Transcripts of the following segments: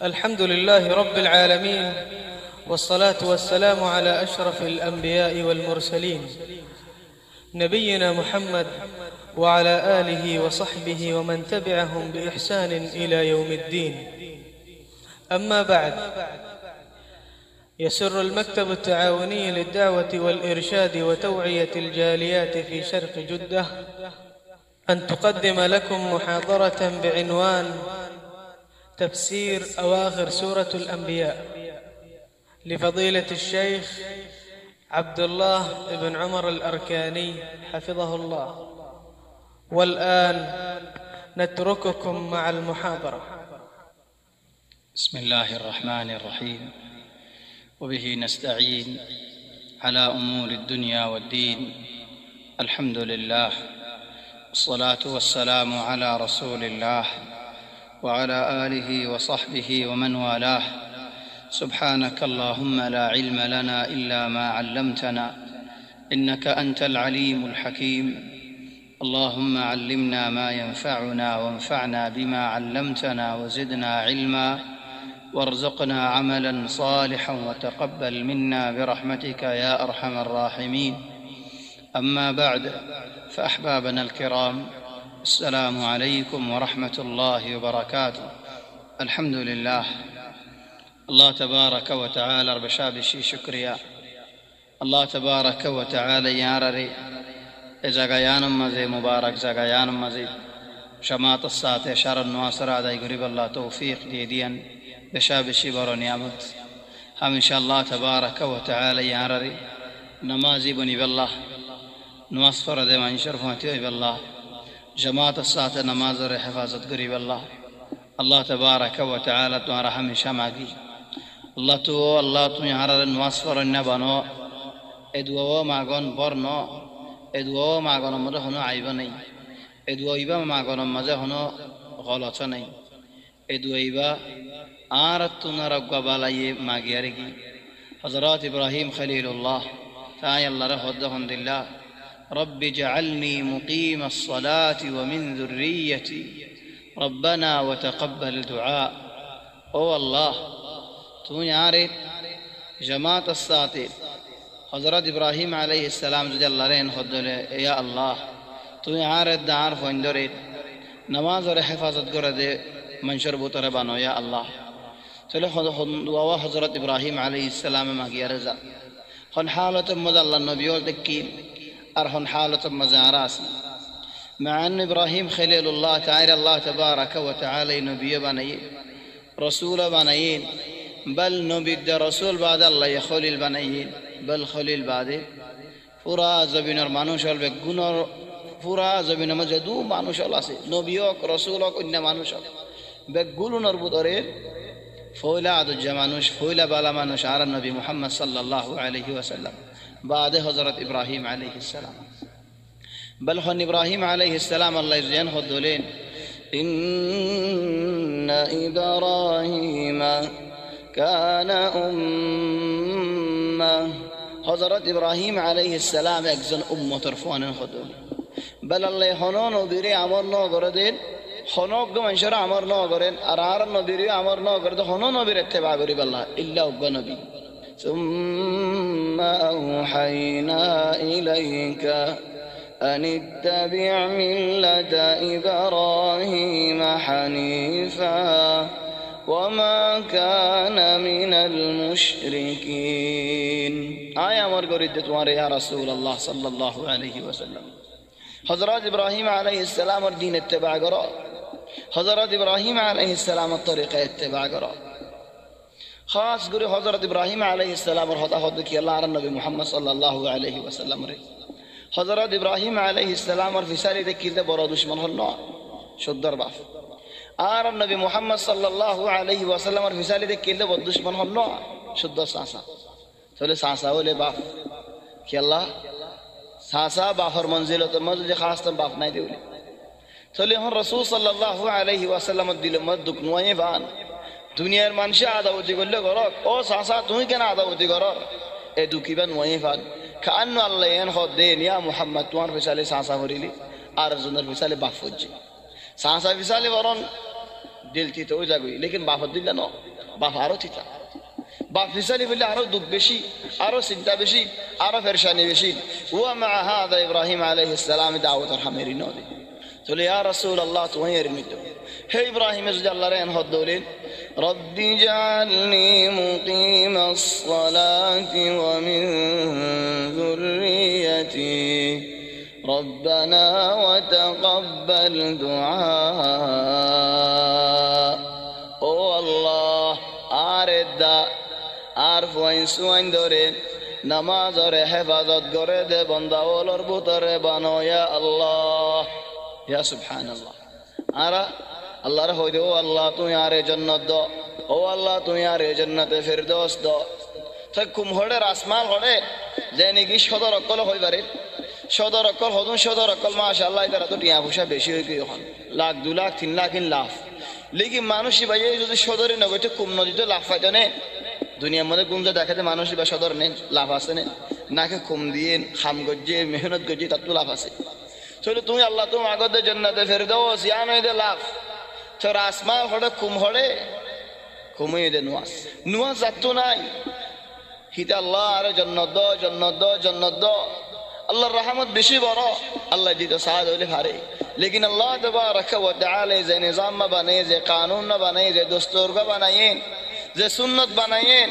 الحمد لله رب العالمين، والصلاة والسلام على أشرف الأنبياء والمرسلين نبينا محمد وعلى آله وصحبه ومن تبعهم بإحسان إلى يوم الدين. أما بعد، يسر المكتب التعاوني للدعوة والإرشاد وتوعية الجاليات في شرق جدة أن تقدم لكم محاضرة بعنوان تفسير أواخر سورة الأنبياء لفضيلة الشيخ عبد الله بن عمر الأركاني حفظه الله. والآن نترككم مع المحاضرة. بسم الله الرحمن الرحيم، وبه نستعين على أمور الدنيا والدين. الحمد لله، والصلاة والسلام على رسول الله وعلى آله وصحبه ومن والاه. سبحانك اللهم لا علم لنا إلا ما علمتنا، إنك أنت العليم الحكيم. اللهم علمنا ما ينفعنا وانفعنا بما علمتنا وزدنا علما، وارزقنا عملا صالحا وتقبل منا برحمتك يا أرحم الراحمين. أما بعد، فأحبابنا الكرام، السلام عليكم ورحمة الله وبركاته. الحمد لله، الله تبارك وتعالى بشابشي شكريا. الله تبارك وتعالى يارري زغيانم مزي مبارك زغيانم مزي شمات الساعة شر النواصر عدي قريب الله توفيق ديديا بشابشي برو نعمت. هم إن شاء الله تبارك وتعالى يارري نمازي بني بالله نواصفر دي من شرفمتي بالله جماعت الساعة نماز اور حفاظت قریب اللہ تبارک و تعالی تمہارا ہمیشہ ماگی. اللہ تو یہاں نواصفر بنو ادعو ماگون برنو ادعو ماگون مدہ ہنو عیب نہیں ادعو ماگون مزہ ہنو غلط نہیں ادعو آرت نرق بالائی ماگی رگی. حضرات ابراہیم خلیل اللہ تعالی اللہ رحمہ اللہ رب اجعلني مقيم الصلاة ومن ذريتي ربنا وتقبل دعاء. او اللہ تو یارے جماعت الساتے حضرت ابراہیم علیہ السلام رضی اللہ رین خدلے یا اللہ تو یارے دار فندرے نماز اور حفاظت کردے منشر بوتر بانو یا اللہ. چلے دعا حضرت ابراہیم علیہ السلام ماگیا رضا خن حالت مد اللہ نبیول دکین أرهن حالة مزاراسي مع أن إبراهيم خليل الله تعالى الله تبارك وتعالى نبي بني رسول بنيين بل نبي رسول بعد الله يخلي البنيين بل خليل بعد فراز بن المانوش البجونر فراز بن مجدو مانوش الله سي نبيك رسولك إن مانوش بجولو نربطورين فولا عد الجمانوش فولا بالا مانوش على النبي محمد صلى الله عليه وسلم بعد حضرت إبراهيم عليه السلام. بل خن إبراهيم عليه السلام الله يزين خدولين إن إبراهيم كان أمة. حضرت إبراهيم عليه السلام أجزن أمة ترفوان خدول. بل الله خنون وبيري عمرنا وقردين خنوق منشر عمرنا وقردين أرارنا وبيري عمرنا وقردين خنون وبيري اتباع قريب الله إلا أبقى نبي. ثم أوحينا إليك أن اتبع ملة إبراهيم حنيفا وما كان من المشركين. آية مرقرد تواري يا رسول الله صلى الله عليه وسلم. حضرات إبراهيم عليه السلام الدين اتباع قراء حضرات إبراهيم عليه السلام الطريقة اتباع قراء خاص قري حضرت إبراهيم عليه السلام ورحمة خدك الله على النبي محمد صلى الله عليه وسلم ري. حضرت إبراهيم عليه السلام في سالي ذكيل برا دشمن هالنوع شو الضربة على النبي محمد صلى الله عليه وسلم في سالي ذكيل برا دشمن هالنوع شو الضرساسا تولي ساسا ولا باف كي الله ساسا بافر منزلة المزج خاصة باف نايدي ولي تولي هن رسول صلى الله عليه وسلم الدل مدك نوعي فان دنيا المنشأ هذا وتقول قرار أو ساسا توي كنا هذا وتقرار إدوكي بن وين فان كأنه الله ينخد دين يا محمد توان في سالي ساسا وريلي أرزونا في سالي بافوجي ساسا في سالي ورون দিল তিতা হয়ে যাবে, লেকিন বাপর দিলে ন, বাপ আরো তিতা। বাপ ফিসালি বললে আরো দুঃখ বেশি, আরো চিন্তা বেশি, আরো পেরেশানি বেশি। ওয়া মা হাদা ইব্রাহিম আলাইহিস সালাম দাওয়াত হামেরি নদী তাহলে ইয়া রাসূলুল্লাহ তুমি এর মৃত্যু হে ইব্রাহিম আল্লাহর এন হদ দৌলেন রব্বি জাআলনি মুকিমাস সালাতি ওয়া মিন যুররিয়াতি রব্বানা ওয়া তাকাব্বাল দুআ। ও আল্লাহ আর দা আর ফুয়াইন ধরে নামাজরে হেফাজত করে দে বন্দাওয়ালর ভিতরে বানো ইয়া আল্লাহ ইয়া সুবহানাল্লাহ। আর আল্লাহর হইদে ও আল্লাহ তুমি আরে জান্নাত দাও, ও আল্লাহ তুমি আরে জান্নাতে ফেরদৌস দাও। তাই কুমহড়ের আসমান হড়ে যে নাকি সদর অকল হই পারে, সদর অকল হদুন সদর অকল মাশাআল্লাহ তারা তো টিয়া পয়সা বেশি হয়ে গিয়ে এখন লাখ 2 লাখ 3 লাখ ইন লাভ। লেকিন মানুষই ভাই যদি সদরে নগদে কুম নদীতে লাভ পাইতো নে দুনিয়ার মধ্যে গুঞ্জা দেখাতে মানুষ বা সদর নেই লাভ আছে না, নাকে কম দিয়ে খাম গজ্জে মেহনত গজ্জে তার তো লাভ আছে। তাহলে তুমি আল্লাহ তুমি আগতে জান্নাতে ফেরদৌস ইয়া নইদে লাভ। তোর আসমান হড়ে কুম হড়ে কুমিয়ে দে নুয়াস নুয়াস যাতো নাই হিতা আল্লাহ আরে জান্নাত দাও জান্নাত দাও জান্নাত দাও। আল্লাহর রহমত বেশি বড়, আল্লাহ দিতে সাহায্য হলে পারে। লেকিন আল্লাহ তাবারাকা ওয়া তাআলা যে নিজাম বানায়ে, যে কানুন বানায়ে, যে দস্তুর বানায়ে, যে সুন্নত বানায়েন,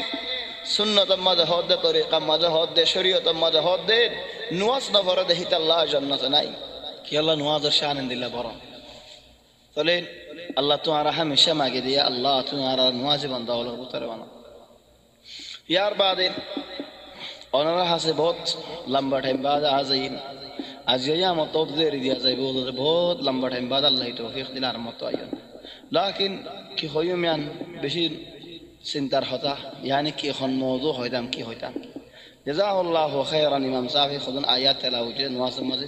সুন্নতের মাঝে হদ দে, তরিকার মাঝে হদ দে, শরীয়তের মাঝে হদ দে, নুয়াজ না ভরে দেখিত আল্লাহ জান্নাতে নাই কি আল্লাহ নুয়াজের শান দিলা বড়। তাহলে আল্লাহ তোমারা হামেশা মাগে দিয়া আল্লাহ তোমারা নুয়াজে বান্দা হলোর ভিতরে বানাও। ইয়ার বাদে ওনারা হাসে বহুত লম্বা টাইম বাদ आज ये हम तो देरी दिया जाए बहुत लंबा टाइम बाद अल्लाह तौफीक दिला रहमत आयन लेकिन कि होयो म्यान बेশি চিন্তার হতা यानी कि এখন মওযু হইতাম কি হইতাম জাযাকাল্লাহু খায়রান ইমাম সাফি খুদন আয়াত তেলাওয়াত নামাজ মাঝে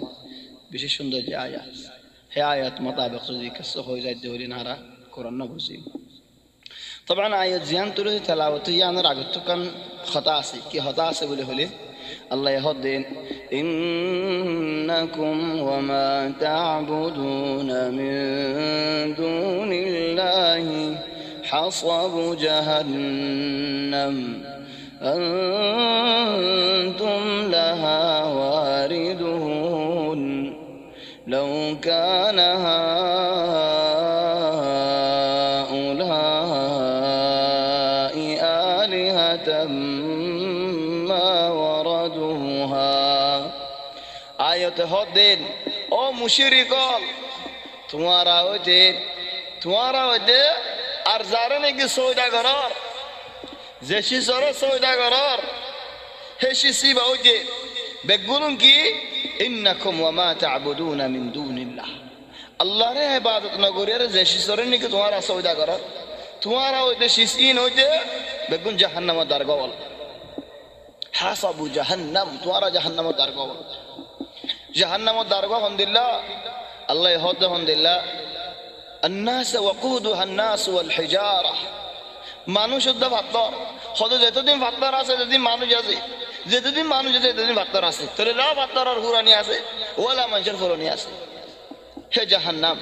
বেশি সুন্দর যে আয়াত হে আয়াত মোতাবেক যদি কিছু হয়ে যায় দেহলি নারা কোরআন না বুঝি طبعا আয়াত জিয়ান তুলে তেলাওয়াত ইয়ানের আগত কান খতা আছে কি খতা আছে বলে হলে আল্লাহ ইহদিন ইন্নাকুম ওয়া মা তা'বুদুনা মিন দুনিল্লাহি হাসাবু জাহান্নাম আনতুম লাহা ওয়ারিদুন লাউ কানা হাউলাই আলিহাতাম আয়াতে হদিন ও মুশরিকল তোমারা হইতে আর যারা নাকি সওদাগর যেসি সরে সওদাগর হেসি সিবা হইতে বেগুনুন কি ইন্নাকুম ওয়া মা তা'বুদুনা মিন দুনিল্লাহ আল্লাহর ইবাদত না করিয়া যেসি সরে নাকি তোমারা সওদাগর তোমারা হইতে শিসিন হইতে বেগুন জাহান্নামের দরগা হাসাবু জাহান্নাম তোমারা জাহান্নামের দরগা জাহান্নামের দরগা হন্দিল্লাহ আল্লাহ হদ হন্দিল্লাহ الناس وقودها الناس والحجاره মানুষ উদ্দা পাথর হদ যতদিন পাথর আছে যতদিন মানুষ আছে যতদিন মানুষ আছে ততদিন পাথর আছে তোরে লা পাথর আর হুরানি আছে ওলা মানুষের ফুরানি আছে হে জাহান্নাম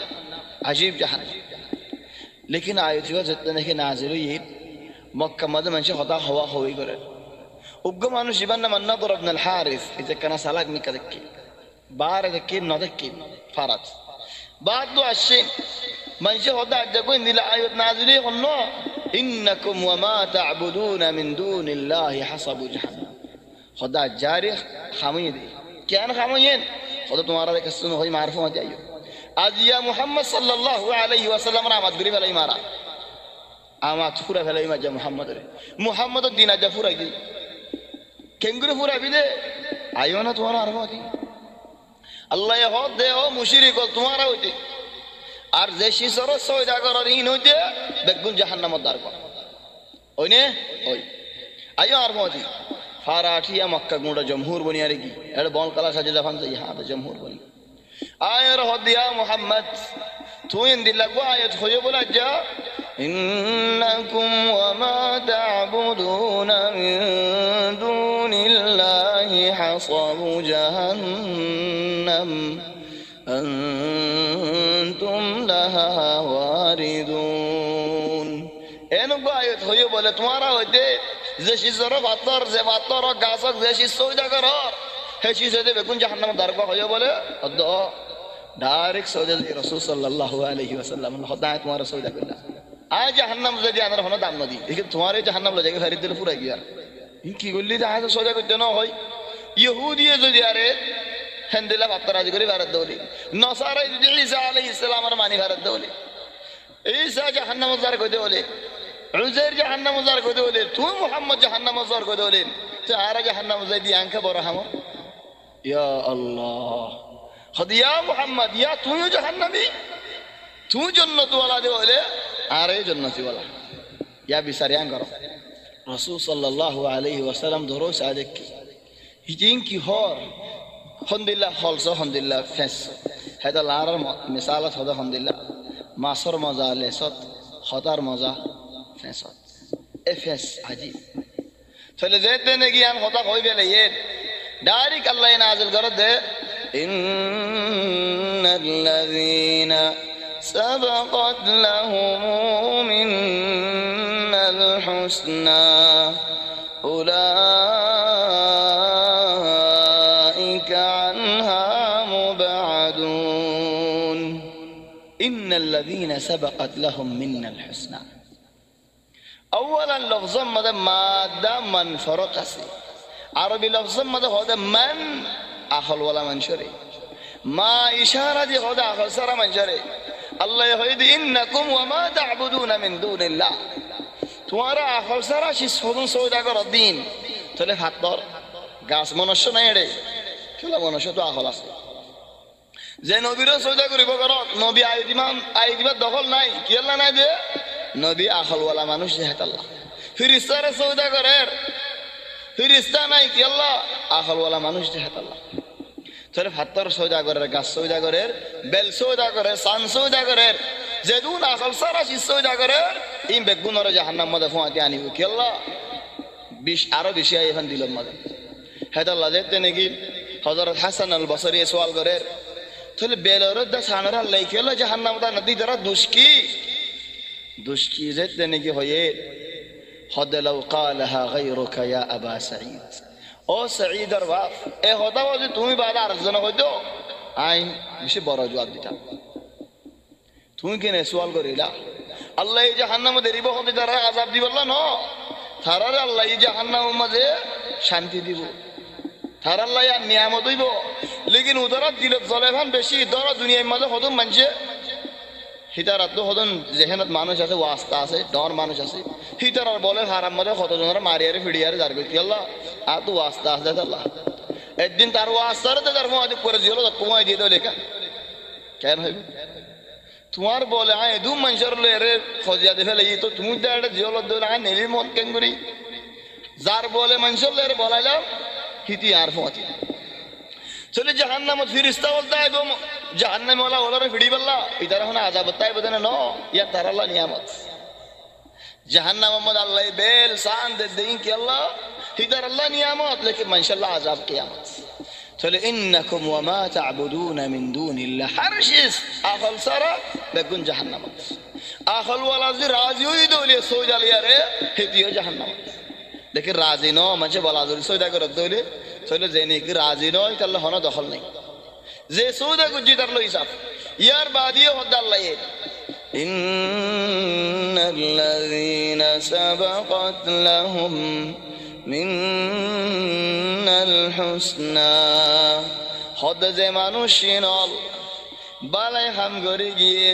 আজীব জাহান্নাম लेकिन आयत যত নাকি নাজিল হই মক্কা মধ্যে মানুষ হতা হওয়া হই করে উগ্র মানুষ ইবান নাম নাদর ইবনে আল হারিস এটা কেন সালাক মিকা দেখি বারে দেখি না দেখি ফারাজ বাদ দো আসে মানুষ হতা দেখো ইন্দিলা আয়াত নাজিল হলো ইন্নাকুম ওয়া মা তা'বুদুনা মিন দুনিল্লাহি হাসাবু জাহান্নাম খোদা জারি খামিয়ে দে কেন খামিয়েন খোদা তোমারা দেখে শুনো হই মারফু মত আইও আজ ইয়া মুহাম্মদ সাল্লাল্লাহু আলাইহি ওয়াসাল্লাম রামাত গরি ফেলাই মারা আমাত পুরা ফেলাই মা মুহাম্মদ মুহাম্মদ দিন আজ পুরাই দি কেঙ্গুরে পুরা বিদে আইও না তোমার আর মতি আল্লাহ হদ দে ও মুশরিক তোমারা হইতে আর যে শিসর সওদাগর ইন হইতে বেগুন জাহান্নামের দরগা ওইনে ওই আইও আর মতি ফারাঠিয়া মক্কা গুঁড়া জমহুর বনিয়া রে কি এর বল কালা সাজে জাফান যাই হ্যাঁ জমহুর বনি আয়ের হদ ইয়া মুহাম্মদ তুই ইনদিল্লাহ গো আয়াত হয়ে বলা যা إنكم وما تعبدون من دون الله حصب جهنم أنتم لها واردون এনেকুৱা আয়ত হইও বলে তোমারা হইতে যে শিজর পাথর যে পাথর গাছক যে শিজ সৌদা কর হে শিজ হইতে বেগুন জাহান্নাম দারবা হইও বলে অদ্দ ডাইরেক্ট সৌদা রাসূল সাল্লাল্লাহু আলাইহি ওয়াসাল্লাম খোদায় তোমার সৌদা কইলা আয় জাহান্নাম যদি আনার হনো দাম নদি দেখি তোমার এই জাহান্নাম লয়ে যাবে ফেরি দিলে পুরা গিয়া ই কি করলি আজ সৌদা করতে না হয় ইহুদিয়ে যদি আরে হেন্দিলা পাথর আজ করে ভারত দৌলি নসারা যদি ঈসা আলাইহিস সালামের মানি ভারত দৌলি ঈসা জাহান্নাম জার কইতে বলে উজাইর জাহান্নাম জার কইতে বলে তুই মুহাম্মদ জাহান্নাম জার কইতে বলে তো আর জাহান্নাম যাই দি আঙ্কা বড় হাম ইয়া আল্লাহ খদিয়া মুহাম্মদ ইয়া তুই জাহান্নামী তুই জান্নাত ওয়ালা দে বলে আর এই জান্নাতি ওয়ালা ইয়া বিচারি আঙ্কার রাসূল সাল্লাল্লাহু আলাইহি ওয়াসাল্লাম ধরো সাদেক হিজিং কি হর হন্দিল্লাহ হলস হন্দিল্লাহ ফেস হেদা লারার মিসালত হদা হন্দিল্লাহ মাসর মজা লেসত হতার মজা ফেসত এফেস আজিব তাহলে যেতে নাকি আন হতা হইবে লাইয়ে ডাইরেক্ট আল্লাহ নাযিল করে দে ইন্নাল্লাযীনা সাবাকাত লাহুম মিনাল হুসনা উলাইকা আনহা মুবআদুন ইন্নাল্লাযীনা সাবাকাত লাহুম মিনাল হুসনা أولاً لفظاً ماذا مادة من فرقسي عربي لفظاً ماذا هذا من أخل ولا منشري ما إشارة دي هذا أخل سر منشري الله يهيد إنكم وما تعبدون من دون الله تمہارا أخل سر شيء سودون سودا كر الدين تلف حطر গাছ মনুষ্য নাই রে কেলা মনুষ্য তো আখল আছে যে নবীর সওদা করিব করত নবী আইদিবা দখল নাই কেলা নাই দে নবী আখলওয়ালা মানুষ যেহেত আল্লাহ ফিরিস্তারে সৌদা করের ফিরিস্তা নাই কি আল্লাহ আখলওয়ালা মানুষ যেহেত আল্লাহ তাহলে ফাত্তর সৌদা করের গাছ সৌদা করের বেল সৌদা করে সান সৌদা করের যেদুন আখল সারা শীষ সৌদা করের ইম বেগুনরে জাহান্নাম মধ্যে ফোঁয়াতে আনিব কি আল্লাহ আরো বেশি এখন দিল মধ্যে হেত আল্লাহ দেখতে নাকি হযরত হাসান আল বসরি সওয়াল করের তাহলে বেলর দা সানরা আল্লাহ কি আল্লাহ জাহান্নাম দা নদী দ্বারা দুষ্কি যেতে নাকি হয়ে হদ লাউ قالها غيرك يا ابا سعيد ও সাঈদের বাপ এ হদা যদি তুমি বাদ আরেকজন হইতো আই বেশি বড় জবাব দিতাম তুমি কেন সওয়াল করিলা আল্লাহ এই জাহান্নামে দেরিব হতে তারা আযাব দিবল্লা ন তারারে আল্লাহ এই জাহান্নামের মাঝে শান্তি দিব তার আল্লাহ আর নিয়ামত হইব লেকিন উদরা দিলত জলেভান বেশি দরা দুনিয়ার মাঝে হদম মানছে হিতারাত তো হদন যেহেনত মানুষ আছে ওয়াস্তা আছে ডর মানুষ আছে হিতারার বলে হারাম মধ্যে কতজনের মারিয়ারে ফিডিয়ারে যার করতে আল্লাহ আর তো ওয়াস্তা আছে আল্লাহ একদিন তার ওয়াস্তারে তার মহাদিক করে দিল কমাই দিয়ে দাও লেখা কেন হইবে তোমার বলে আয় দু মানুষের লেরে খজিয়া দে ফেলে তো তুমি তো একটা জিওল দিলে আয় নেলি মন কেন করি যার বলে মানুষের লেরে বলাইলাম হিতি আর ফতি চলে জাহান্নামত ফিরিস্তা বলতে আইব জাহান্নামে ওলা ওলারে ফিডি বললা ইতার এখন আযাব তাই বদনে ন ইয়া তার আল্লাহ নিয়ামত জাহান্নাম মদ আল্লাহ বেল সান দে দেন কি আল্লাহ ইতার আল্লাহ নিয়ামত লেকিন মাশাআল্লাহ আযাব কিয়ামত চলে ইন্নাকুম ওয়া মা তা'বুদুনা মিন দুনিল্লাহ হারশিস আখল সারা বেগুন জাহান্নামত আখল ওয়ালা জি রাজি হই দলে সোজালিয়া রে হিদিও জাহান্নামত লেকিন রাজি ন মানে বলা যদি সৌদা করে দলে চলে যে নাকি রাজি নয় তাহলে হন দখল নাই যে সৌদা গুজি তার লো হিসাব ইয়ার বাদিও হদ আল্লাহ ইন্নাল্লাযীনা সাবাকাত লাহুম মিনাল হুসনা হদ যে মানুষিনল বালাই হাম গরি গিয়ে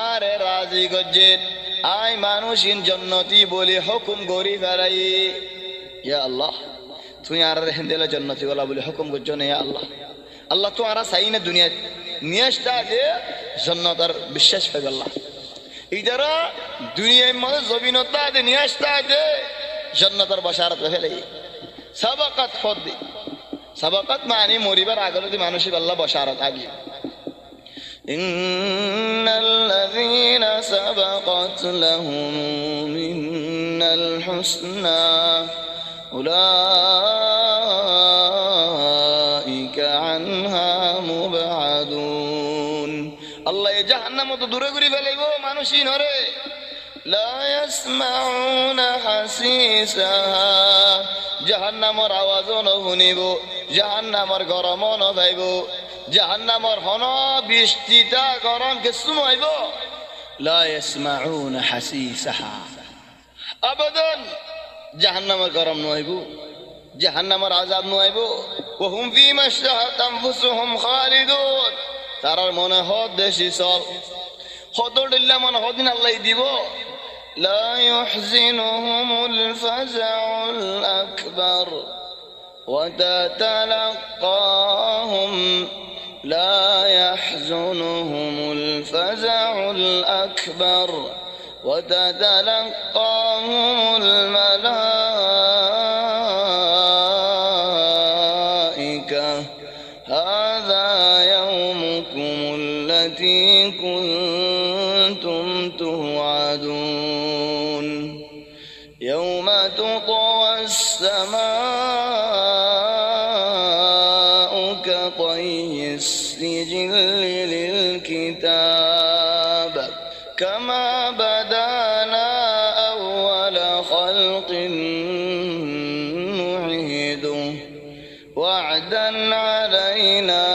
আরে রাজি গজে আই মানুষিন জান্নাতি বলে হুকুম গরি ফেলাই ইয়া আল্লাহ তুই আর হেন্দেলা জান্নাতি ওয়ালা বলে হুকুম করছো না ইয়া আল্লাহ আল্লাহ তো আর সাইনে দুনিয়া নিয়াসটা যে জান্নাতের বিশ্বাস পাবে আল্লাহ ইদারা দুনিয়ার মধ্যে জবিনতা যে নিয়াসটা যে জান্নাতের বশারত ফেলে সাবাকাত ফদি সাবাকাত মানে মরিবার আগলতি মানুষের আল্লাহ বশারত আগে ইন্নাল্লাযীনা সাবাকাত লাহুম মিনাল হুসনা উলাইকা আনহা মুবআদুন আল্লাহ এই জাহান্নাম তো দূরে করে ফেলাইবো মানুষই নরে লা يسمعون حسيسها জাহান্নামের আওয়াজও শুনিব জাহান্নামের গরমও পাইব জাহান্নামের হন বৃষ্টিটা গরম কিছু হইব لا يسمعون حسيسها আবাদান জাহান্নামের গরম নইব জাহান্নামের আযাব নইব وهم فيما اشتهت انفسهم خالدون তারার মনে হদ দেশি চল হদড়িল্লা মনে হদিন আল্লাহ দিব لا يحزنهم الفزع الأكبر وتتلقاهم لا يحزنهم الفزع الأكبر وتتلقاهم الملائكة هذا يومكم التي كنتم توعدون يوم تطوى السماء كطي السجل للكتاب كما بدانا أول خلق نعيده وعدا علينا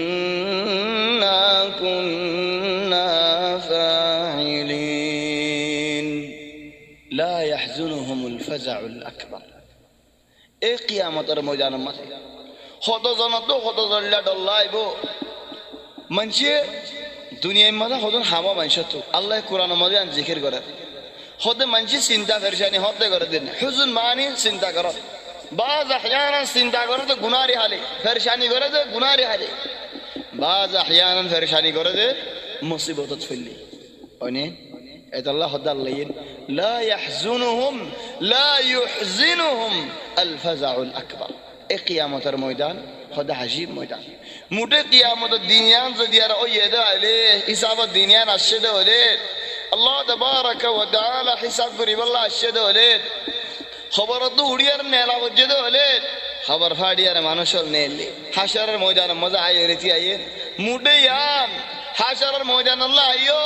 إنا كنا فاعلين لا يحزنهم الفزع الأكبر এই কিয়ামতের ময়দানের মাঝে হতজন তো হতজল্লা ডল্লাইব মানুষে দুনিয়ার মাঝে হতন হামা মানুষ তো আল্লাহ কোরআনের মাঝে জিকির করে হতে মানুষ চিন্তা ফেরশানি হতে করে দিন হুজুন মানি চিন্তা কর বাজ আহয়ানান চিন্তা করে তো গুনারি হালে ফেরশানি করে দে গুনারি হালে বাজ আহয়ানান ফেরশানি করে দে মুসিবতত ফেললি ওনে এটা আল্লাহ হদাল্লাইন لا يحزنهم لا يحزنهم الفزع الأكبر এই কিয়ামতের ময়দান খোদা হাজিব ময়দান মুটে কিয়ামতের দিনিয়ান যদি আর ওই এদা আলে হিসাবত দিনিয়ান আসছে হলে আল্লাহ তাবারাকা ওয়া তাআলা হিসাব করি আল্লাহ আসছে হলে খবর তো উড়িয়ার নেলা হচ্ছে হলে খবর ফাড়িয়ার মানুষের নেলে হাশরের ময়দানের মজা আইয়ে রেতি আইয়ে মুটে ইয়াম হাশরের ময়দান আল্লাহ আইয়ো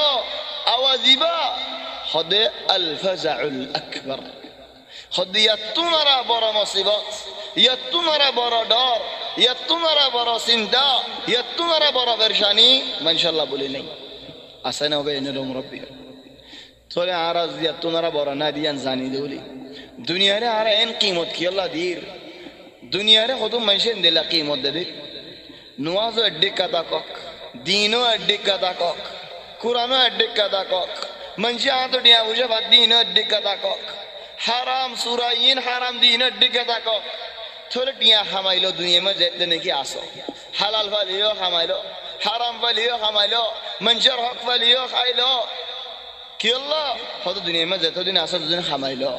আওয়াজিবা খদে আল ফাজাউল আকবার খদে ইয়াতুনারা বড় মুসিবত ইয়াতুনারা বড় ডর ইয়াতুনারা বড় চিন্তা ইয়াতুনারা বড় পেরেশানি মাশাআল্লাহ বলি নাই আসেনা হবে এনে মুরব্বি তোরে আরাজ ইয়াতুনারা বড় না দিয়ান জানি দেউলি দুনিয়ারে আর এন কিমত কি আল্লাহ দির দুনিয়ারে কত মানুষের দিলা কিমত দে নওয়াজ এড্ডি কাদা কক দিনও এড্ডি কাদা কক কুরআনও এড্ডি কাদা কক মানুষ আতো ডিয়া বুঝে বাদ দিন এড্ডি কাদা কক হারাম সূরা ইন হারাম দিন এড্ডি কাদা কক থোড়ে ডিয়া হামাইলো দুনিয়া মে যেতে নাকি আসো হালাল ফালিও হামাইলো হারাম ফালিও হামাইলো মানুষের হক ফালিও খাইলো কি আল্লাহ হয়তো দুনিয়া মে যেতে দিন আসো দুদিন হামাইলো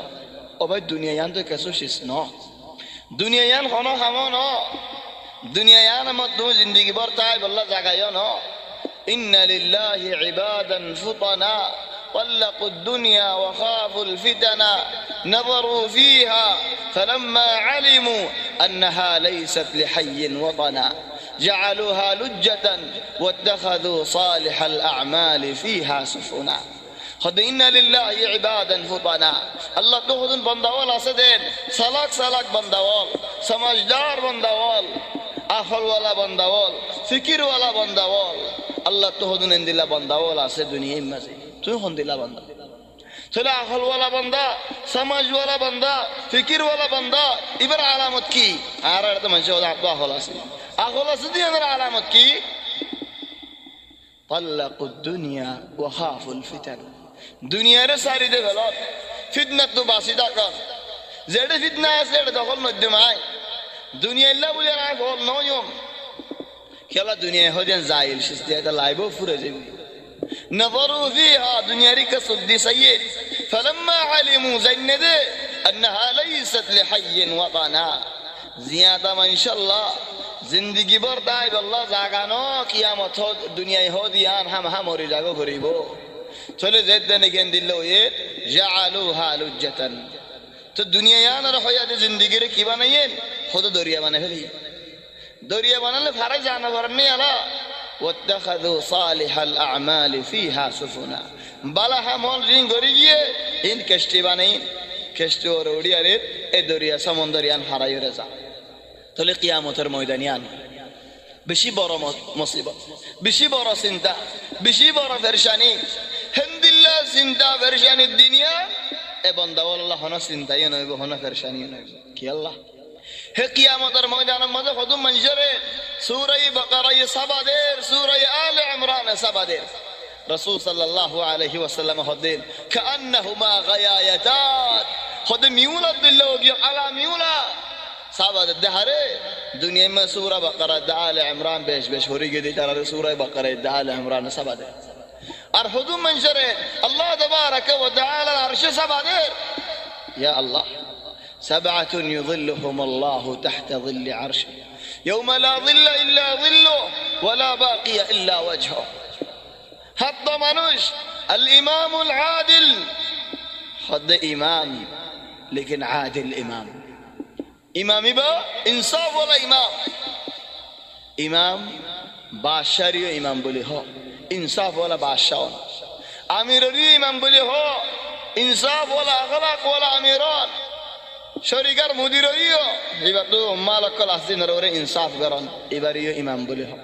ও ভাই দুনিয়া ইয়ান তো কেসো শেষ ন দুনিয়া ইয়ান হনো হামো ন দুনিয়া ইয়ান মত দু জিন্দেগি ভর তাই বল্লা জাগায়ও ন ইন্না লিল্লাহি ইবাদান ফুতানা طلقوا الدنيا وخافوا الفتنا نظروا فيها فلما علموا أنها ليست لحي وطنا جعلوها لجة واتخذوا صالح الأعمال فيها سفنا خد إن لله عبادا فطنا الله تخذن بندوال أسدين سلاك بندوال سمجدار بندوال أخل ولا بندوال فكر ولا بندوال الله تخذن إن دل بندوال أسد دنيا مزي তুই হন দিলা বান্দা চলে আখলওয়ালা বান্দা সমাজওয়ালা বান্দা ফিকিরওয়ালা বান্দা এবার আলামত কি আর তো মানুষ আখল আছে দিনের আলামত কি طلقوا الدنيا وخافوا الفتن দুনিয়ারে সারি দে গেল ফিতনা তো বাসি থাকা যেটা ফিতনা আছে এটা দখল নদ্যমায় দুনিয়া ইল্লা বলে না গল নয়ম খেলা দুনিয়া হদেন জাইল সিস্তে এটা লাইবো ফুরে যাবে نظروا فيها دنيا ريك صدي سيد فلما علموا زينده أنها ليست لحي وطنا زيادة ما إن شاء الله زندگی بر دای بالله زاگانو قیامت دنیا هودیان هم اوری جاگو فریبو چله زد نگن دلو یہ جعلوها لجة تو دنیا یان رحیات زندگی ر کی بنائیں خود دوریا بنا فلی دوریا بنانے فرق جانا ورنی الا واتخذوا صالح الأعمال فيها سفنا বালা হামল রিং গড়ি গিয়ে ইন কেষ্টি বানাই কেষ্টি ওর উড়িয়ারে এ দরিয়া সমন্দরিয়ান হারাই রেজা তাহলে কিয়ামতের ময়দানিয়ান বেশি বড় মুসিবত, বেশি বড় চিন্তা, বেশি বড় পেরেশানি। হেন্দিল্লা চিন্তা পেরেশানি দুনিয়া এ বান্দা আল্লাহ হন চিন্তাই নইব, হন পেরেশানি নইব। কি আল্লাহ হে কিয়ামতের ময়দানের মধ্যে কত মানুষের সূরা বাকারা সাবাদের, সূরা আলে ইমরান সাবাদের রাসূল সাল্লাল্লাহু আলাইহি ওয়াসাল্লাম হদেন কান্নাহুমা গায়ায়াতাত হদে মিউলা দিল্লাহ কি আলা মিউলা সাবাদ দেহারে দুনিয়া में सूरा बकरा आले इमरान बेश बेश हो रही है तारा सूरा बकरा आले इमरान साबादे और हुदुम मंशरे अल्लाह तबारक व तआला अर्श साबादे या अल्लाह سبعة يظلهم الله تحت ظل عرشه يوم لا ظل إلا ظله ولا باقي إلا وجهه حتى منوش الإمام العادل حد إمام लेकिन عادل إمام इमामी बा इंसाफ वाला इमाम इमाम बादशाह इमाम बोले हो इंसाफ वाला बादशाह आमिर इमाम बोले हो इंसाफ वाला अखलाक वाला आमिरान शरीकर मुदीर एबार तो मालकल आसिन रे इंसाफ करन एबार इमाम बोले हो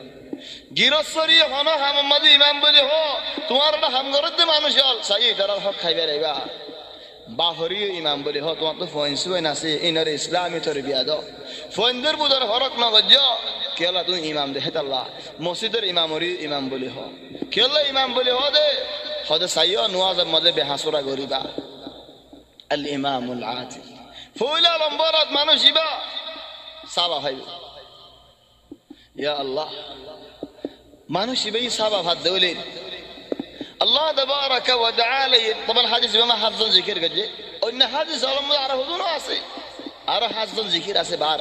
गिरस्वरी हन हामद इमाम बोले हो तुम्हारा हामगरद मानुष हल सही तरह हक खाइबे रहिबा बाहरी इमाम बोले हो तुम्हारा तो फोइंस हुए ना से इनर इस्लामी तरबिया दो फोइंदर बुदर हरक न गजो केला तू इमाम दे अल्लाह मस्जिदर इमामरी इमाम बोले हो केला इमाम बोले हो दे खुद सही नवाज मदे बेहासुरा गरीबा अल इमामुल आदिल फूला लंबरत मानुषिबा साबा है या अल्लाह मानुषिबा साबा भात दौले الله تبارك وتعالى طبعا حديث بما حظن ذكر كجي ان حديث الله عرف دون اسي আর حظن ذكر আছে বার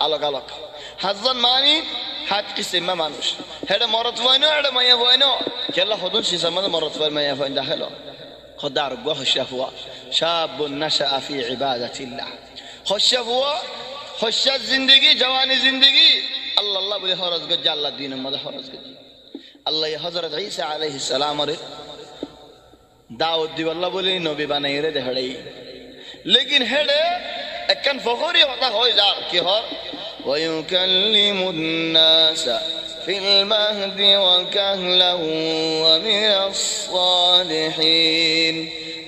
আলাদা আলাদা حظن মানে হাত কিসে মানুষ হেডা মরত হয়নো হেডা মায়া হয়নো কেলা হদুন সিসামা মরত হয় মায়া হয় দাখলো খদার গহশাফওয়া শাব নশা ফি ইবাদাতিল্লাহ খশাফওয়া খশা জিন্দেগি জওয়ানি জিন্দেগি আল্লাহ আল্লাহ বলে হরজ গজ আল্লাহ দ্বীনের মধ্যে হরজ গজ আল্লাহ হযরত ঈসা আলাইহিস সালামের दाऊद दी वल्ला बोले नबी बनाई रे देहड़े लेकिन हेडे एकन फखरी होता हो जार कि हर वयुकल्लिमुन नास फिल महदी व कहलहु व मिनस सालिहीन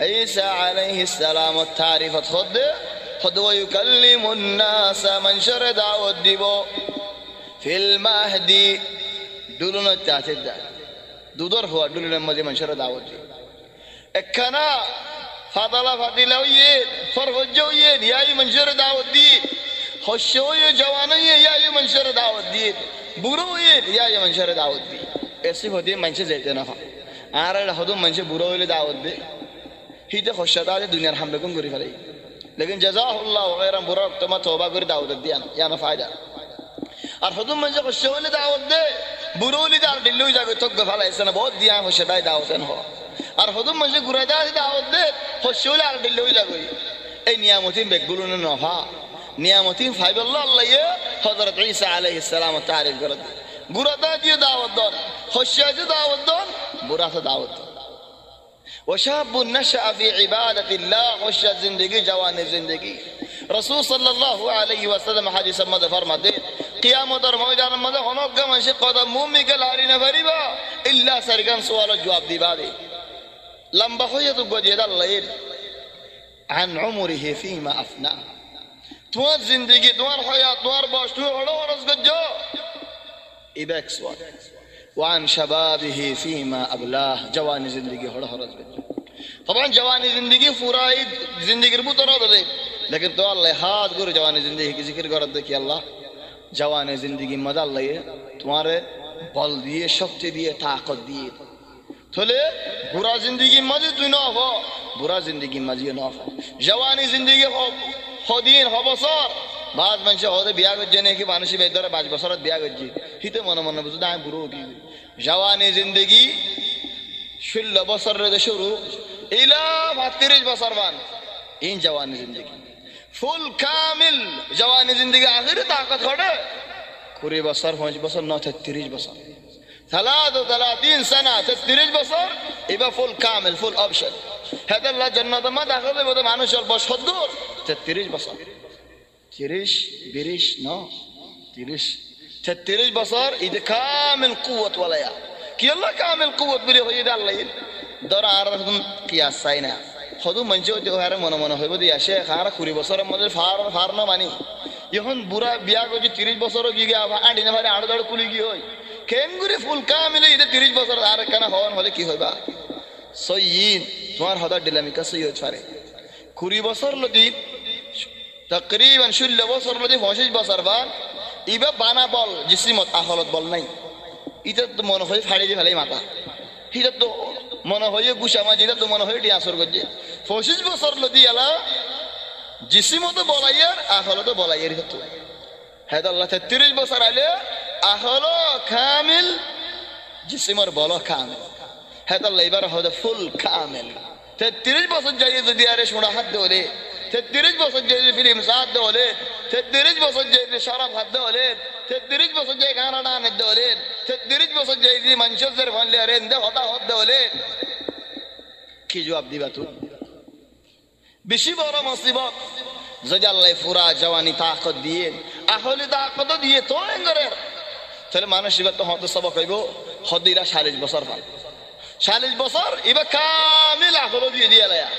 ईसा अलैहिस सलाम तारीफत खुद वयुकल्लिमुन नास मन शर दाऊद दिबो फिल महदी दुलुन तातिद दुदर हुआ दुलुन मजे मन शर दाऊद दी एकना फादला फादिला ये फरवजो ये याई मंशर दावत दी खुशो ये जवान ये याई मंशर दावत दी बुरो ये याई मंशर दावत दी ऐसे होती मंशे जेते ना आरे हदो मंशे बुरो ले दावत दे ही तो खुशता दे दुनिया हम बेकुम करी फले लेकिन जज़ाहुल्लाह गैरन बुरा तमा तौबा कर दावत दिया या ना फायदा और हदो मंशे खुशो ले दावत दे बुरो ले दार दिल्लो जाके तो गफला ऐसा ना बहुत दिया खुशता दावत हो আর হদম মাঝে গুরাদা দাওয়াত দে হশোলা আর দিল্লি হই যাগই এই নিয়ামতিন বেগুলো নফা নিয়ামতিন ফাইবাল্লাহ আল্লাহ হযরত ঈসা আলাইহিস সালাম তারিফ করে গুরাদা দিয়ে দাওয়াত দন হশা দিয়ে দাওয়াত দন বুরাতে দাওয়াত وشاب نشأ في عبادة الله وشا زندگی جوان زندگی رسول صلی الله علیه و سلم حدیث مده فرماده قیامت در میدان مده هنوز گمش قدم مومی که لاری نفریبا الا سرگن سوال جواب دیبا دے لمبا ہویا تو گجید الليل عن عمره فيما افنى توار زندگی توار حیات توار باش توار ہڑو ورز گجو ایبیک سوال وعن شبابه فيما ابلاه جوانی زندگی ہڑو ورز گجو طبعا جوانی زندگی فرائی زندگی ربو تراد دے لیکن تو اللہ ہاتھ گر جوانی زندگی کی ذکر کرد دے کہ اللہ جوانی زندگی مدى اللہ تمہارے بل دیے شکتی دیے طاقت دیے थोले बुरा जिंदगी मजे तू ना हो बुरा जिंदगी मजे ना हो जवानी जिंदगी हो दिन हो बसर बाद मंचे हो दे बिया गजने की मानसी बेदर बाज बसरत बिया गजी हिते मन मन बुझ दाए बुरो की जवानी जिंदगी 16 बसर रे शुरू इला 32 बसर वन इन जवानी जिंदगी फुल कामिल जवानी जिंदगी आखिर ताकत खड़े कुरे बसर 5 बसर 39 बसर 33 سنة 33 বছর এবার ফুল কামেল ফুল অপশন هذا الله جنة ما داخل بده মানুষের বয়স কত 33 বছর 30 20 না 30 33 বছর إذا كامل قوة ولايا কি আল্লাহ কামেল কুওয়াত বলি হয়ে দে আল্লাহ ধর আর কিয়াস চাই না হদু মঞ্জে হতে হারে মনে মনে হইব দিয়া শেখ আর 20 বছরের মধ্যে ফার না মানি এখন বুড়া বিয়া করে 30 বছর গিয়ে আড়ি না ভারে আড় দড় কুলি কি হয় কেঙ্গুরি ফুল কামিলে ইদে 30 বছর আর কেন হওয়ান হলে কি হইবা সয়িন তোমার হদা ডিনামিকা সই হচ্ছে পারে 20 বছর লদি তকরিবান 16 বছর লদি 25 বছর বাদ ইবা বানা বল জিসিমত আহলত বল নাই ইটা তো মনে হয় ফাড়ি দিয়ে ফেলাই মাথা এটা তো মনে হয় গুসা মাঝি এটা তো মনে হয় ডিয়াসর করছে 25 বছর লদি আলা জিসিমত বলাইয়ার আহলত বলাইয়ার হতো হ্যাঁ আল্লাহ 33 বছর আইলে আহল কামিল জিসিমর বল কামিল হ্যাঁ আল্লাহ এবার হবে ফুল কামিল 33 বছর যাই যদি আরে সোনা হাত দেওলে 33 বছর যাই ফিল্ম সাথ দেওলে 33 বছর যাই শরাব হাত দেওলে 33 বছর যাই গানা ডান দেওলে 33 বছর যাই মঞ্চের ভানলে আরে এন্দে হতা হত দেওলে কি জবাব দিবা তুই বেশি বড় মুসিবত যদি আল্লাহ পুরা জওয়ানি তাকত দিয়ে আহলি তাকত দিয়ে তো এঙ্গরে তাহলে মানুষ এবার তো হত সবক হইব হদিরা 40 বছর পাল 40 বছর এবার কামিল আহল দিয়ে দিয়ে লায়া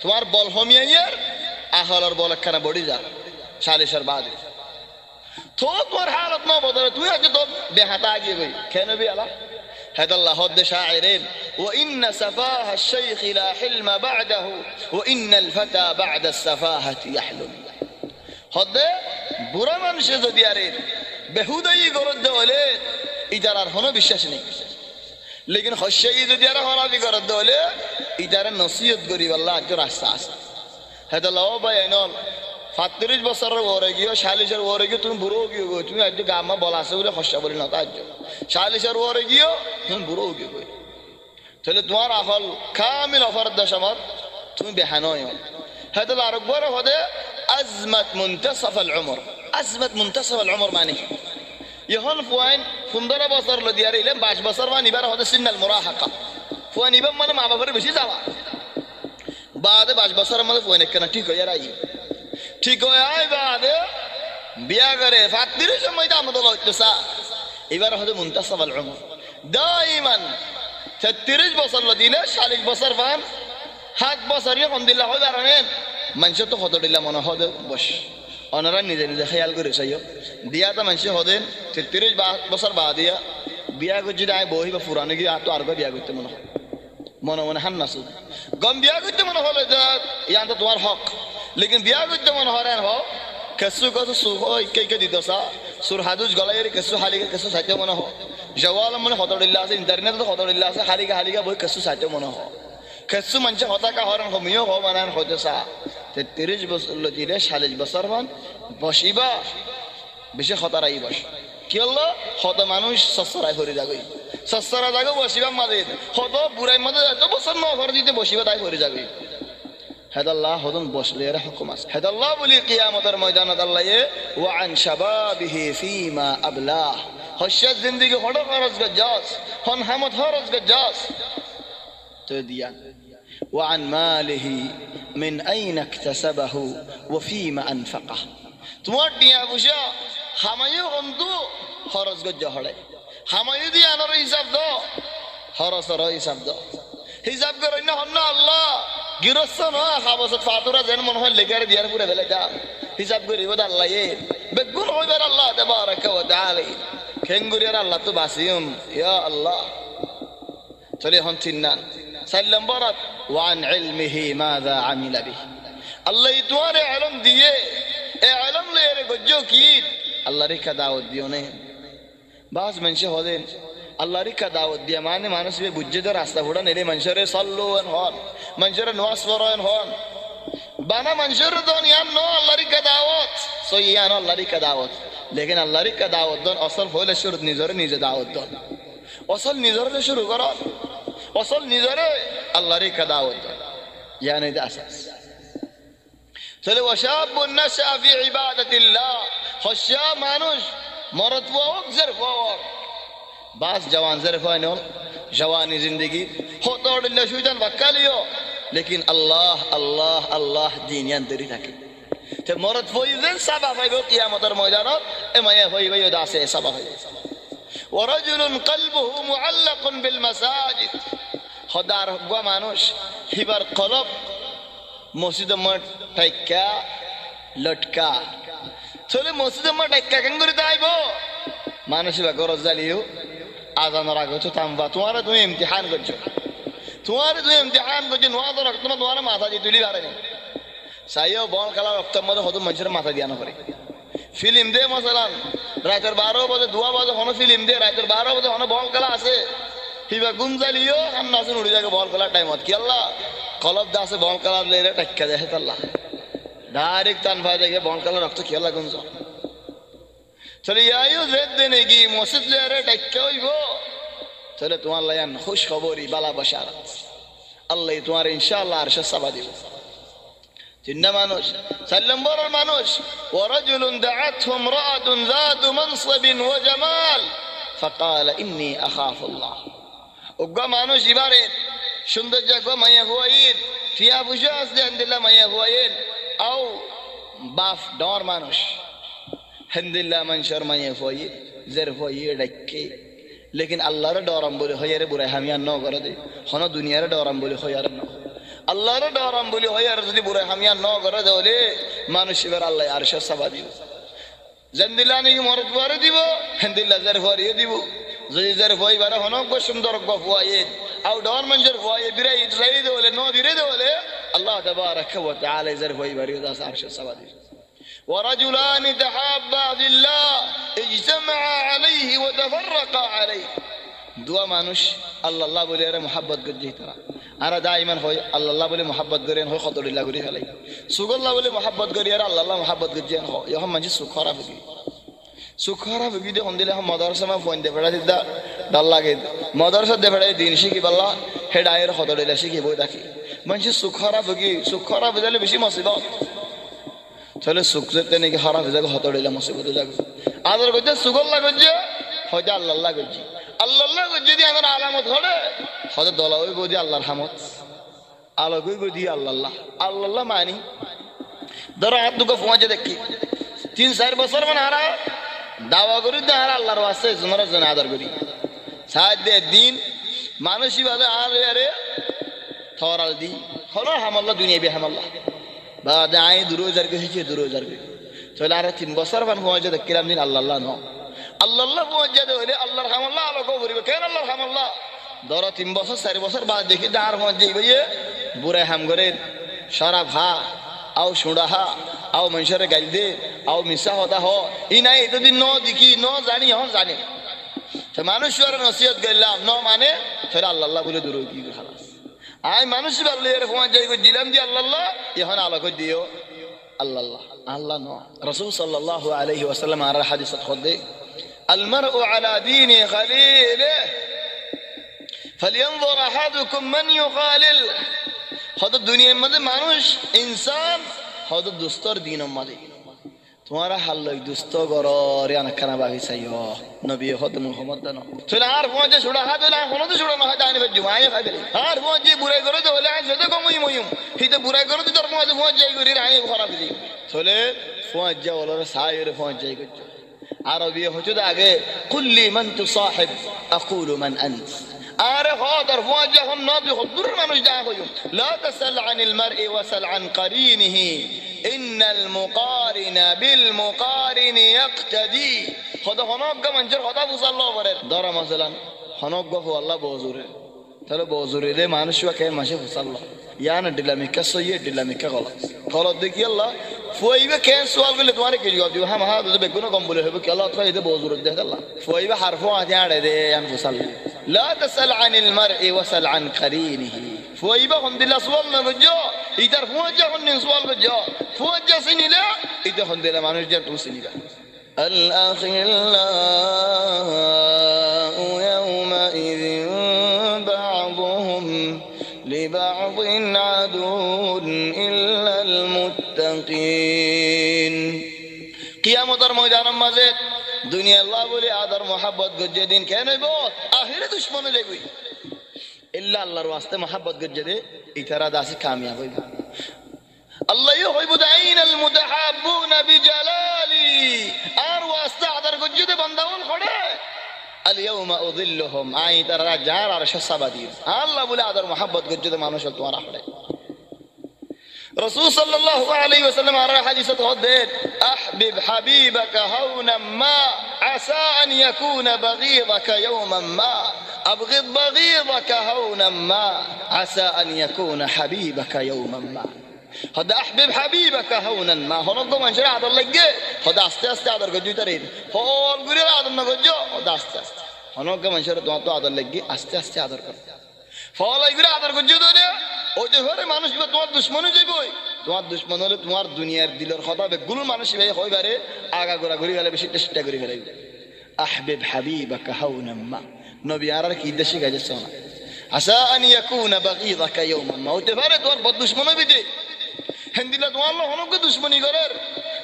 তোমার বল হমিয়ার আহলর বল একখানা বড়ি যা 40 এর বাদে তো তোর হালত না বদলে তুই আজ তো বেহাতা আগিয়ে গই কেন বি আলা هذا الله هد شاعرين وإن سفاه الشيخ لا حلم بعده وإن الفتى بعد السفاهة يحلم هد برا মানুষ যদি আরে বেহুদাই গরদ দেওলে ইদারার হনো বিশ্বাস নেই লেকিন হশাই যদি আর হরাবি গরদ দেওলে ইদারা নসিহত করি আল্লাহ আজ রাস্তা আছে هذا الله বায়ানল 35 বছরের ওরে গিয়ে 40 এর ওরে গিয়ে তুমি বুড়ো গিয়ে তুমি আজ গামা বলা আছে বলে হশা বলি না তাজ 40 এর ওরে গিয়ে তুমি বুড়ো গিয়ে তাহলে তোমার আহল কামিল অফার দশমত তুমি বেহানয় هذا الله আকবার হদে আজমাত মুনতাসফ আল উমর আজমাত মুনতাসফ আল উমর মানে এখন ফুয়াইন 15 বছর লদি আর ইলাম 22 বছর মানে এবার হদে সিনাল মুরাহাকা ফুয়াইন ইবাম মানে মা বাবার বেশি যাওয়া বাদে 22 বছরের মধ্যে ফুয়াইন কেন ঠিক হয়ে রাই ঠিক হয়ে আয় বাদে বিয়া করে 35 সময় তো আমাদের হইতেছে এবার হদে মুনতাসফ আল উমর দাইমান 33 বছর লদিলে 40 বছর পান 7 বছর আলহামদুলিল্লাহ হয় বারানেন মানুষ তো কত দিলা মনে হদে বস ওনারা নিজে নিজে খেয়াল করে চাইও দিয়া তো মানুষ হদেন 33 বছর বাদ দিয়া বিয়া করছি আয় বহি বা পুরানো গিয়ে তো আর বিয়া করতে মনে হয় মনে মনে হান নাসু গম বিয়া করতে মনে হলে যে ইয়ান তো তোমার হক লেকিন বিয়া করতে মনে হয় হ কেসু কসু সু হয় কে দিতসা সুর হাদুজ গলাইয়ের কেসু হালিকা কেসু সাইতে মনে হয় জওয়াল মনে হতড়িল্লা আছে ইন্টারনেট তো হতড়িল্লা আছে হালিকা বই কেসু সাইতে মনে হয় কেসু মানুষ হতাকা হরণ হমিও হ বানান হতেসা 33 বছর লতিরে 40 বছর মান বসিবা বেশি হতারাই বস কি হলো হত মানুষ সসরাই হরি যাবে সসরা যাবে বসিবা মাঝে হত বুড়াই মাঝে এত বছর ন ঘর দিতে বসিবা তাই হরি যাবে হেদাল্লাহ হদন বসলে এর হুকুম আছে হেদাল্লাহ বলি কিয়ামতের ময়দানত আল্লাহ ওয়া আন শাবাবিহি ফীমা আবলাহ হশিয়াত জিন্দেগি হড় খরচ গজাস হন হামত খরচ গজাস তো দিয়া وعن ماله من أين اكتسبه وفيما أنفقه তোমার টিয়া পয়সা হামায়ু হন্দু খরচ গজ্জা হড়ে হামায়ু দি আনার হিসাব দাও খরচর হিসাব দাও হিসাব করে না হন না আল্লাহ গিরস্ত না হাবসত ফাতুরা যেন মনে হয় লেগারে দিয়ার পুরে ফেলে যা হিসাব করি ওদ আল্লাহ এ বেগুন হইবার আল্লাহ তাবারাকা ওয়া তাআলা খেঙ্গুরিয়ার আল্লাহ তো বাসিয়ুম ইয়া আল্লাহ চলে হন চিন্নান সাল্লাম বরাত ওয়ান ইলমিহি মাযা আমিলা বিহি আল্লাহ তোমারে ইলম দিয়ে এ ইলম লেরে গজ্জো কি আল্লাহর কা দাওয়াত দিও নে বাস মানুষ হদেন আল্লাহর কা দাওয়াত দিয়া মানে মানুষ বে বুঝে দে রাস্তা ফোড়া নেলে মানুষরে সল্লু এন হন মানুষরে নামাজ পড়েন হন বানা মানুষের দুনিয়া নো আল্লাহর কা দাওয়াত সইয়ান আল্লাহর কা দাওয়াত লেকিন আল্লাহর কা দাওয়াত দন আসল হইলে শুরু নিজে দাওয়াত দন আসল নিজরে শুরু করো আসল নিজরে আল্লাহর কা দাওয়াত দন ইয়ানি দা আসাস তাহলে ওয়াশাবুন নাশা ফি ইবাদাতিল্লাহ খশা মানুষ মরদ ওয়াক জের ওয়াক बास जवान जर फाइनल जवानी जिंदगी हो तो डिल्ला शुजन बक्कालियो लेकिन अल्लाह अल्लाह अल्लाह दीनियान तेरी থাকে তে মরদ ফইজেন সাবা পাইব কিয়ামতের ময়দানত এ মায়া হইব দাসে সাবা হইব ورجل قلبه معلق بالمساجد খদার গো মানুষ হিবার কলব মসজিদে মত টাইকা লটকা চলে মসজিদে মত টাইকা কেন করে যাইব মানুষ বা গরজ জালিও আজানের আগে তো তামবা তুমি ইমতিহান করছো নোয়াজ রক্ত তোমার মাথা দিয়ে তুলি পারেনি চাইও বল খেলা রক্তের মধ্যে হয়তো মানুষের মাথা দিয়া নকরে ফিল্ম দে মশালান রাতের 12 বাজে 2 বাজে হনো ফিল্ম দে রাতের 12 বাজে হনো বল খেলা আছে হিবা গুঞ্জালিও হান্না আসুন উড়ি যাকে বল খেলার টাইমত কি আল্লাহ কলব দাসে বল খেলার লেরে টাক্কা দেয় আল্লাহ ডাইরেক্ট তান ভাই দেখে বল খেলার রক্ত কি আল্লাহ গুঞ্জ চলে আইও জেদ দেনে কি মসজিদ লেরে টাক্কা হইব চলে তোমার লায়ান খুশ খবরই বালা বাশারাত আল্লাহ তোমার ইনশাআল্লাহ আরশে সাবা দিব তিন মানুষ 4 নম্বরের মানুষ ورجل دعته امرأة ذات منصب وجمال فقال إني أخاف الله ওগা মানুষ ইবারে সুন্দর জায়গা মায়া হুয়াইন টিয়া বুঝা আসলে আলহামদুলিল্লাহ মায়া হুয়াইন আও বাফ ডর মানুষ আলহামদুলিল্লাহ মানুষের মায়া হুয়াইন জের হুয়াই ডাকে लेकिन अल्लाह रे डरम बोले होयारे बुराई हामिया न करे दे हन दुनिया रे डरम बोले होयारे न अल्लाह रे डरम बोले होयारे যদি बुराई हामिया न करे दे ওলে মানুষ এবার আল্লাহ আরশে সাবা দিব জানদিলানি কি মরদ করে দিব হামদুলিল্লাহ জার ভরিয়ে দিব যদি জার ভই বারে হন গো সুন্দর গো ফুয়াইন আও ডর মঞ্জর ফুয়াই বিরাই যাই দে ওলে ন দিরে দে ওলে আল্লাহ তাবারাক ওয়া তাআলা জার ভই বারে দাস আরশে সাবা দিব ورجلان تحابا في الله اجتمعا عليه وتفرقا عليه দুয়া মানুষ আল্লাহ আল্লাহ বলে আরে mohabbat গজি তারা আর দাইমান হয় আল্লাহ আল্লাহ বলে mohabbat করেন হয় কতরিল্লাহ করি ফেলাই সুগল্লাহ বলে mohabbat করি আর আল্লাহ আল্লাহ mohabbat গজি হয় ইহা মাঝে সুখরা হবি সুখরা হবি দে হন্দিলে হাম মাদ্রাসা মা ফোন দে ফেড়া দিদা ডাল লাগে মাদ্রাসা দে ফেড়াই দিন শিখি বাল্লাহ হেডায়ের কতরিল্লাহ শিখি বই দেখি মাঝে সুখরা বলে বেশি মুসিবত চলে সুখ যেতে নাকি খারাপ হয়ে যাবে হতড়িলা মুসিবত যাবে আদর করছে সুগল্লা করছে হয়তো আল্লাহ করছি আল্লাহ যদি আমার আলামত ঘটে হয়তো দলা ওই বদি আল্লাহর হামত আলোকই বদি আল্লাহ মানি ধরো হাত দুটো পৌঁছে দেখি 3-4 বছর মানে হারা দাওয়া করি তো হারা আল্লাহর আছে তোমার জন্য আদর করি সাহায্য দিন মানুষই বাদে আর আরে থরাল দি হলো হামাল্লাহ দুনিয়া বে হামাল্লাহ بعد عين دروزر كهيجي دروزر كه تقول عارف 3 بصر فان هو جد الكلام دين الله نو الله هو جد ولي الله رحم الله على قبري كان الله رحم الله دورة 3 بصر 4 بصر بعد দেখি দাঁড় হয়ে যাইবে বুড়া হাম করে শরাব হা আও শুড়া হা আও মানুষের গাল দে আও মিশা হতা হ ই নাই এতদিন ন দেখি ন জানি হন জানি তো মানুষের নসিহত গেলাম ন মানে ফের আল্লাহ বলে দূর কি খালাস আই মানুষ আল্লাহর ফোন যাই কো দিলাম দি আল্লাহ এখন আলাদা দিও আল্লাহ নো রাসূল সাল্লাল্লাহু আলাইহি ওয়াসাল্লাম আর হাদিসত খদে আল মারউ আলা দীনি খালিলিহি فلينظر احدكم من يخالل হদ দুনিয়ার মধ্যে মানুষ ইনসান হদ দুস্তর দিনের মধ্যে তোমারা হাল্লই দুস্ত গররে আনখানা বাহি চাইও নবী হদ মুহাম্মদ দানো চলে আর পৌঁছে ছড়া হাত না কোনো তো ছড়া না হয় জানি জুমায়ে খাবে আর পৌঁছে বুড়াই করে তো হলে আজ তো কমই ময়ুম হিতে বুড়াই করে তো তোর মধ্যে পৌঁছে যাই করি রাই খারাপ দি চলে পৌঁছে যাও ওরে সাইর পৌঁছে যাই করছো আরবি হচ্ছে তো আগে কুল্লি মান তুসাহিব আকুলু মান আন্ত আরে হদর পৌঁছে যখন নবী হদুর মানুষ যা কইও লা তাসাল আনিল মারই ওয়াসাল আন কারিনিহি ইন্নাল মুকারিনা বিল মুকারিনি ইয়াকতাদি খোদা হনগ্গা মানুষের কথা বুঝাল্লাহ বলেন ধরা মাসালান হনগ্গা হো আল্লাহ বজুরে তাহলে বজুরে রে মানুষ কে মাসে বুঝাল্লাহ ইয়ান ডিলামিকা সইয়ে ডিলামিকা গলত দেখি আল্লাহ ফুইবে কে সওয়াল করলে তোমারে কি জবাব দিব হাম হা বেগুন কম বলে হবে কি আল্লাহ তো এতে বজুরে দেখ আল্লাহ ফুইবে হারফ আতে আড়ে দে আন বুঝাল্লাহ লা তাসাল আনিল মারই ওয়াসাল আন কারিনিহি ফুইবে হমদুলিল্লাহ সওয়াল না গজো ইতার ফুজা হন সওয়াল গজো ফুজা সিনিলা ইতে হমদুলিল্লাহ মানুষ যে তুমি সিনিবা الأخلاء يومئذ بعضهم لبعض عدو إلا المتقين قيامة ময়দানের মাঝে দুনিয়া আল্লাহ বলে আদর মোহাব্বত গজ্জে দিন কেন হইব আখিরে দুশ্মনে যাইবই ইল্লা আল্লাহর ওয়াস্তে মোহাব্বত গজ্জে দে ইতারা দাসে কামিয়াব হইব আল্লাহ হইব আইনাল মুতাহাব্বুনা বিজালালি আর ওয়াস্তে আদর গজ্জে দে বান্দাওল খড়ে আল-ইয়াউমা উযিল্লুহুম আই তারা যার আর শাসাবাদি আল্লাহ বলে আদর মোহাব্বত গজ্জে দে মানুষ তোমার খড়ে رسول صلى الله عليه وسلم على حديثه هدد أحبب حبيبك هونا ما عسى أن يكون بغيضك يوما ما أبغض بغيضك هونا ما عسى أن يكون حبيبك يوما ما هذا أحبب حبيبك هونا ما هنقول من شرع هذا اللي جه هذا أستأست هذا الرجل ترين هو الجري هذا النججو هذا أستأست هنقول من شرع هذا اللي جه أستأست هذا الرجل فهو الجري هذا الرجل ده ওই যে ঘরে মানুষ তোমার দুশ্মন হয়ে যাবে তোমার দুশ্মন হলে তোমার দুনিয়ার দিলের কথা বেগুলো মানুষ ভাই হইবারে আগা গোড়া ঘুরে গেলে বেশি চেষ্টা করে ফেলে আহবিব হাবিবাকা হাওনাম্মা নবী আর কি দেশে গেছে না আসা আন ইয়াকুনা বাগীদাকা ইয়াওমান মা হতে পারে তোমার বদ দুশ্মন হইবে যে হিন্দিলা তোমার লোক হনকে দুশ্মনী করার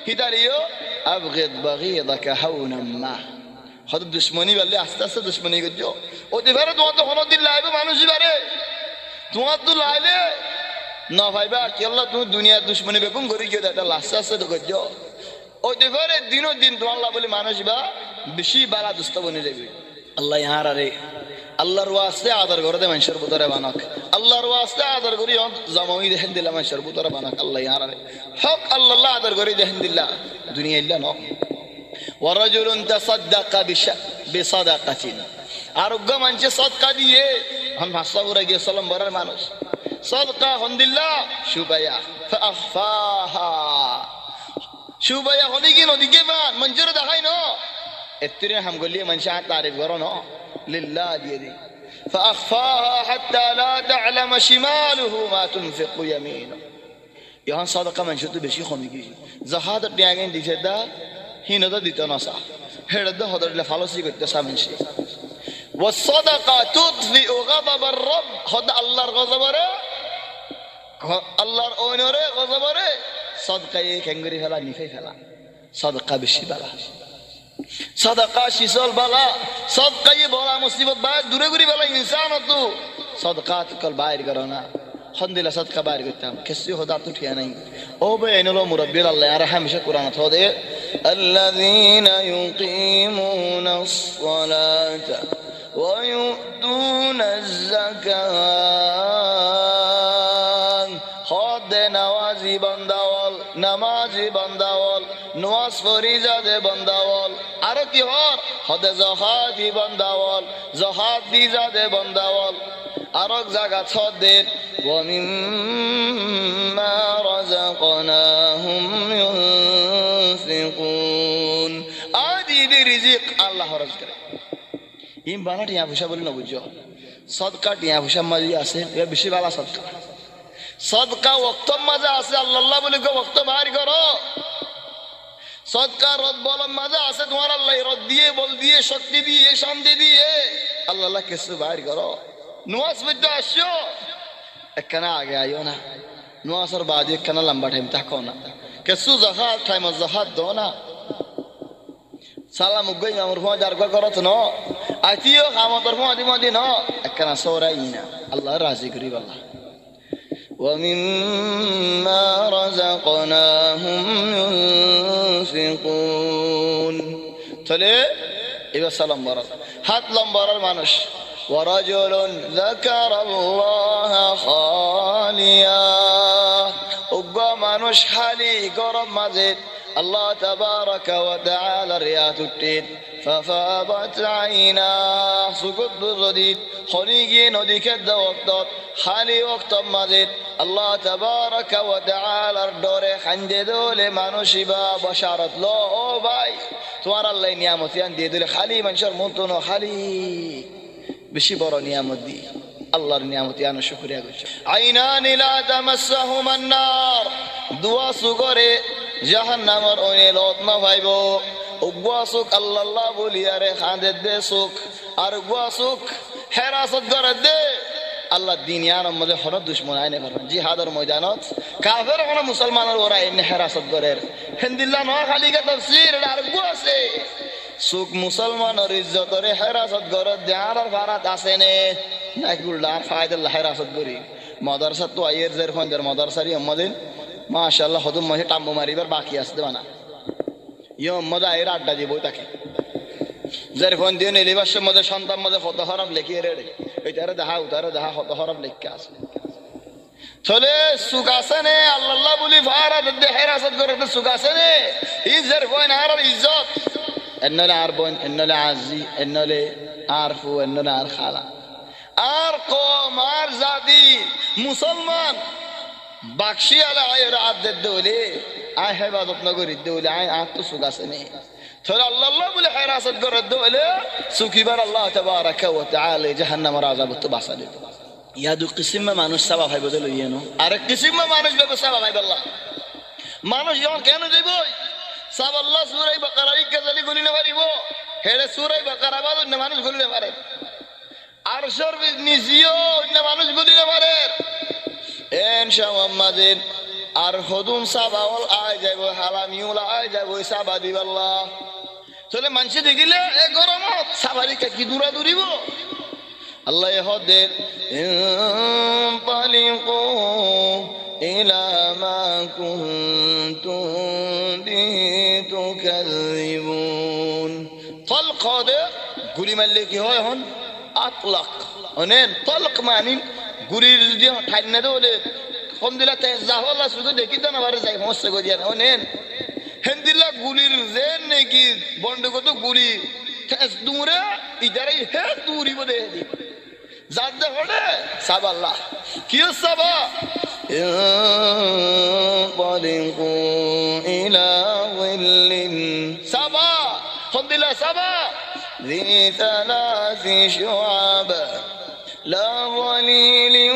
হিদারিও আবগিদ বাগীদাকা হাওনাম্মা হদ দুশ্মনী বললে আস্তে আস্তে দুশ্মনী করছো হতে পারে তোমার তো হন দিন লাইবে মানুষই পারে তোমার তো লাইলে না ভাইবা কি আল্লাহ তুমি দুনিয়ার দুশ্মনী বেকুম করে গিয়ে এটা আস্তে আস্তে তো করছো ওইতে করে দিনও দিন তোমার আল্লাহ বলে মানুষ বা বেশি বালা দুস্থ বনে যাবে আল্লাহ ইহার আরে আল্লাহর ওয়াস্তে আদর করে দে মানুষের ভিতরে বানাক আল্লাহর ওয়াস্তে আদর করি জামাই দেখেন দিলা মানুষের ভিতরে বানাক আল্লাহ ইহার আরে হক আল্লাহ আদর করে দেখেন দিলা দুনিয়া ইল্লা ন ওয়ারাজুলুন তাসাদ্দাকা বিসাদাকাতিন আরোগ্য মানুষে সদকা দিয়ে हम भाषा बुरा गया सलम बरर मानुष सदका हंदिल्ला शुबाया फाखफाहा शुबाया होने की नदी के बाद मंजर दहाई नो इतने हम गलिए मंशा तारीफ करो नो लिल्लाह दिए दी फाखफाहा हत्ता ला तअलम शिमालुहु मा तुनफिकु यमीनु यहाँ सदका मंशा तो बेशी होने की ज़हाद ट्यागें दिखे दा ही नदा दिता नसा हेड दा होदर ले फालोसी करते सामने والصدقة تطفئ غضب الرب خد الله غضب ره الله اونره غضب ره صدقة كنغري فلا نفي فلا صدقة بشي بلا صدقة شيسول بلا صدقة بلا مصيبت بعد دوره غري بلا انسان تو صدقات کل باہر کرونا الحمد لله صدقة باہر کرتا ہم کسی خدا تو ٹھیا نہیں او بین لو مربی اللہ یار ہمیشہ قرآن تو دے الذين يقيمون الصلاة ويؤتون الزكاة خود نوازی بنداول نمازی بنداول نواز فریضه ده بنداول ارو کی هر خود زکاتی بنداول زکات دیزه ده بنداول ارو زکات خود ده و مما رزقناهم ينفقون آدی دی رزق الله رزق کرے ইম বানা টিয়া পয়সা বলে না বুঝছো সদকা টিয়া পয়সা মাঝে আছে এর বেশি বালা সদকা সদকা ওয়াক্ত মাঝে আছে আল্লাহ বলে গো ওয়াক্ত বাহির করো সদকা রদ বল মাঝে আছে তোমার আল্লাহ রদ দিয়ে বল দিয়ে শক্তি দিয়ে শান্তি দিয়ে আল্লাহ কিছু বাহির করো নুয়াজ পড়তে আসছো একখানা আগে আইও না নুয়াজের বাদে একখানা লম্বা টাইম থাকো না কিছু জাহাত টাইম জাহাত দো না সালাম উগই আমার ফোন যার করত ন আতিও আমাদের ফোন দিমদি ন একখানা সরাইনা আল্লাহ রাজি করি আল্লাহ ومما رزقناهم ينفقون তাহলে এবার সালাম বরার হাত লম্বরার মানুষ ورجل ذكر الله خاليا উগ্র মানুষ খালি গরম মাঝে الله تبارك وتعالى رياض التين ففاضت عيناه سكت بزديد خليجي نوديك الدوقت خالي وقت مزيد الله تبارك وتعالى الدور خنددول منوشبا بشارت له او باي توار الله نعمتي عندي دول خالي منشر مونتونو خالي بشي برو نعمت دي الله نعمتي انا شكريا گوچ عينان لا تمسهما النار دعا سغره জাহান্নামের ওনে লত না ভাইবো উগবা সুখ আল্লাহ বলিয়ারে খাঁদে দে সুখ আর উগবা সুখ হেরাসত করে দে আল্লাহ দিন ইয়ার মধ্যে হঠাৎ দুশ্মন আইনে পারবেন জিহাদের ময়দানত কাফের কোন মুসলমানের ওরা এমনি হেরাসত করে হিন্দিল্লাহ নয় খালিকে তাফসীর এটা আর উগবা আছে সুখ মুসলমানের ইজ্জতরে হেরাসত গরত দেয়ার ফারাত আছে নে নাকি উল্টা আর ফায়দা হেরাসত করি মাদ্রাসা তো আইয়ের জের ফন্দের মাদ্রাসারি আমাদের মাশাআল্লাহ হদম মাঝে টাম্বু মারিবার বাকি আসতে বানা ইয়ে মজা আয়ের আড্ডা দিব তাকে জের ফোন দিয়ে নিলিবাসের মধ্যে সন্তান মধ্যে হত হরফ লেখিয়ে রে ওইটারে দেখা হত হরফ লেখা আছে চলে সুখ আছে নে আল্লাহ বলি ফারাত দে হেরাসত গরত সুখ আছে নে ইজের ফোন আর ইজ্জত এনলে আর বোন এনলে আজি এনলে আর ফু এনলে আর খালা আর কম আর জাতি মুসলমান বাক্সি আলা আয়ের আদত দৌলে আয় হেফাজত নগরী দৌলে আয় আর তো সুখ আছে নে তোর আল্লাহ বলে হেরাসত গরত দৌলে সুখিবার আল্লাহ তাবারাকা ওয়া তাআলা জাহান্নামের আযাব তো বাঁচা দিত ইয়া দু কিসিমে মানুষ সাবা ভাই বদল ইয়েনো আরেক কিসিমে মানুষ ব্যবসা ভাই আল্লাহ মানুষ যখন কেন যাইব সাবাল্লাহ সূরা বাকারা ইকাজালি গুলি না পারিব হেরে সূরা বাকারা বাদ না মানুষ গুলি না পারে আরশর নিজিও না মানুষ গুলি না পারে ইনশাআল্লাহ মাজিদ আর হুদুম সাবাওয়াল আয় যাইব হালামিউল আয় যাইব সাবা দিবাল্লাহ চলে মানসি দেখিলে এ গরমত সাবারিকা কি দূরা দূরিব আল্লাহ হদের ইনতালিকু ইলা মা কুনতুম বিহি তুকাযিবুন তলক দে গুলি মারলে কি হয় হন আতলাক অনেন তলক মানে গুলির দিয়ে ঠাই না দলে কম দিলা তে জাহলা শুধু দেখি তো না বারে যাই সমস্যা করিয়া অনেন হেন্দিলা গুলির যে নাকি বন্ধকত গুলি দূরে ইদারাই হে দূরিব দে জাদে হড়ে সাবাল্লাহ কি সাবা ইনতালিকু ইলা যিল্লিন সাবা খন্দিলা সাবা ذي ثلاث شعب لا ظليل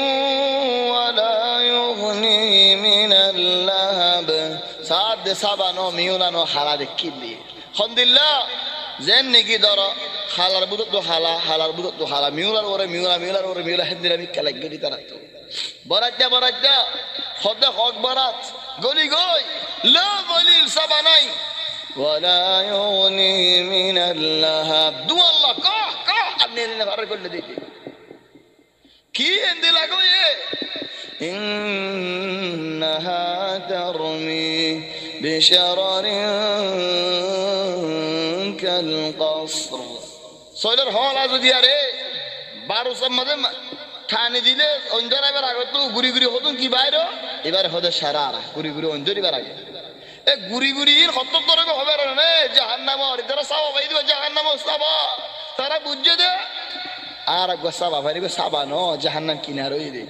ولا يغني من اللهب সাদ সাবা নো মিউলানো হালা দেখিলি খন্দিলা যেন নাকি ধরো হালার বুদত তো হালার বুদত তো হালা মিউলার ওরে মিউলা হেদিরা মিক্কা লাগবে দি তারা তো বরাজ্জা খোদা হক বরাত গলি গই লা গলিল সাবানাই ওয়ালা ইউনি মিনাল লাহাব দু আল্লাহ কাহ আপনি না ফার করলে দিতে কি এন্দি লাগো এ ইন্নাহা তারমি বিশারারিন কাল কসর সয়লার হল আজ দিয়া রে 12 সম্মদে ঠানি দিলে অঞ্জনা এবার আগে তো গুরি হতুন কি বাইরে এবার হদে সারারা গুরি অঞ্জনি বার আগে এ গুরির কত করে হবে না জাহান্নাম আর তারা সাবা ভাই দিবা জাহান্নাম সাবা তারা বুঝে দে আর একবার সাবা ভাই দিবা সাবা নো জাহান্নাম কিনারে হই দে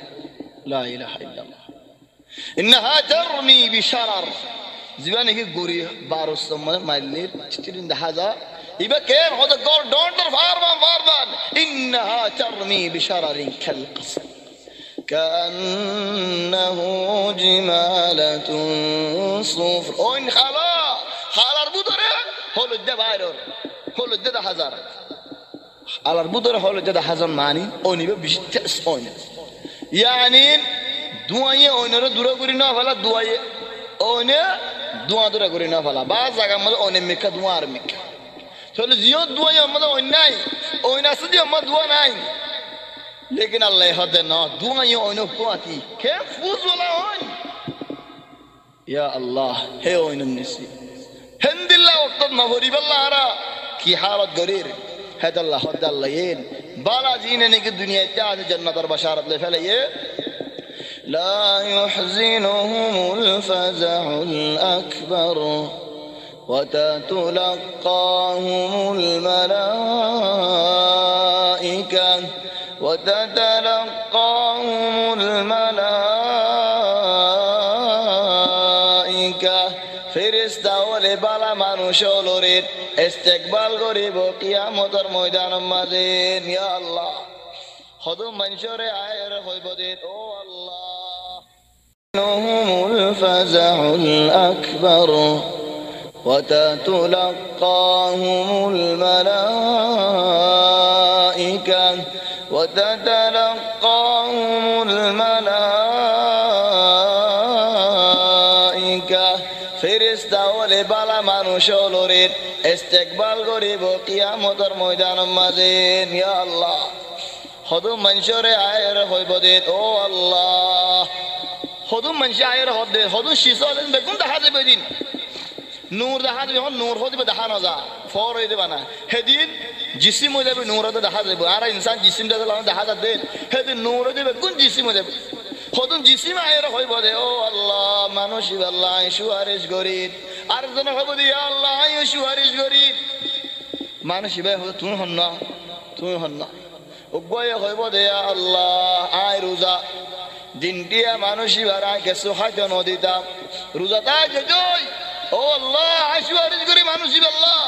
লা ইলাহা ইল্লাল্লাহ ইন্নাহা তারমি বিশারার জীবনে কি গুরি 12 সম্মদে মাইলির 30000 ইবা কেন হদে গর ডন্টার ফারমান ইন্নাহা তারমি বিশারারিন কাল কসর كأنه جمالة صفر ওইন খালার বুদরে হলুদ দে বাইরর হলুদ দে হাজার আলার বুদরে হলুদ দে হাজার মানি ওনিবে বিশিষ্ট ওইন ইয়ানি দুয়ায়ে ওইনরে দূরে করি না ফেলা দুয়ায়ে ওইনে দুয়া দূরে করি না ফেলা বা জায়গা মধ্যে ওইনে মেকা দুয়া আর মেকা চলে জিও দুয়ায়ে আমাদের ওইন নাই ওইন আছে যে আমার দুয়া নাই लेकिन अल्लाह हद ना दुआएं ओनो कोती के फूज वाला होन या अल्लाह हे ओनो निसी हंदिल्ला वक्त नवरी बल्लारा की हालत गरीर हद अल्लाह हद अल्लाह ये बाला जीने ने की दुनिया इत्याद जन्नत और बशारत ले फैले ये ला युहजिनुहुमुल फज़हुल अकबर वततलक़ाहुमुल मलाइका وتتلقاهم الملائكة فرشتا ولبالا মানুষের ইস্তেকবাল করিব কিয়ামতের ময়দানের মাঝে ইয়া আল্লাহ খদম মানুষরে আয়ের হইব দে ও আল্লাহ নুহুমুল ফাযাহুল আকবার وتتلقاهم الملائكة وتتلقاهم الملائكة ফেরেশতা হলে বালা মানুষ হলরে ইস্তেকবাল করিব কিয়ামতের ময়দানের মাঝে ইয়া আল্লাহ হদু মানুষরে আয়ের হইব দে ও আল্লাহ হদু মানুষ আয়ের হদে হদু শিশলেন বেগুন দেখা যাবে দিন নূর দেখা যাবে নূর হদিবে দেখা না যা ফর হয়ে দেবা না সেদিন জিসিম হয়ে যাবে নূর হতে দেখা যাবে আর ইনসান জিসিমটা দেখা যাবে সেদিন নূর হয়ে যাবে কোন জিসিম হয়ে যাবে হদুন জিসিম আয়ের হইব দে ও আল্লাহ মানুষ আল্লাহ সুয়ারিশ গরিব আর জন হইব দে আল্লাহ সুয়ারিশ গরিব মানুষ ভাই হতো তুমি হন না উগ্বয় হইব দে আল্লাহ আয় রোজা দিনটিয়া মানুষই বারা কিছু খাইতে নদীতাম রোজা তাই জয় ও আল্লাহ আয় সুয়ারিশ গরিব মানুষই আল্লাহ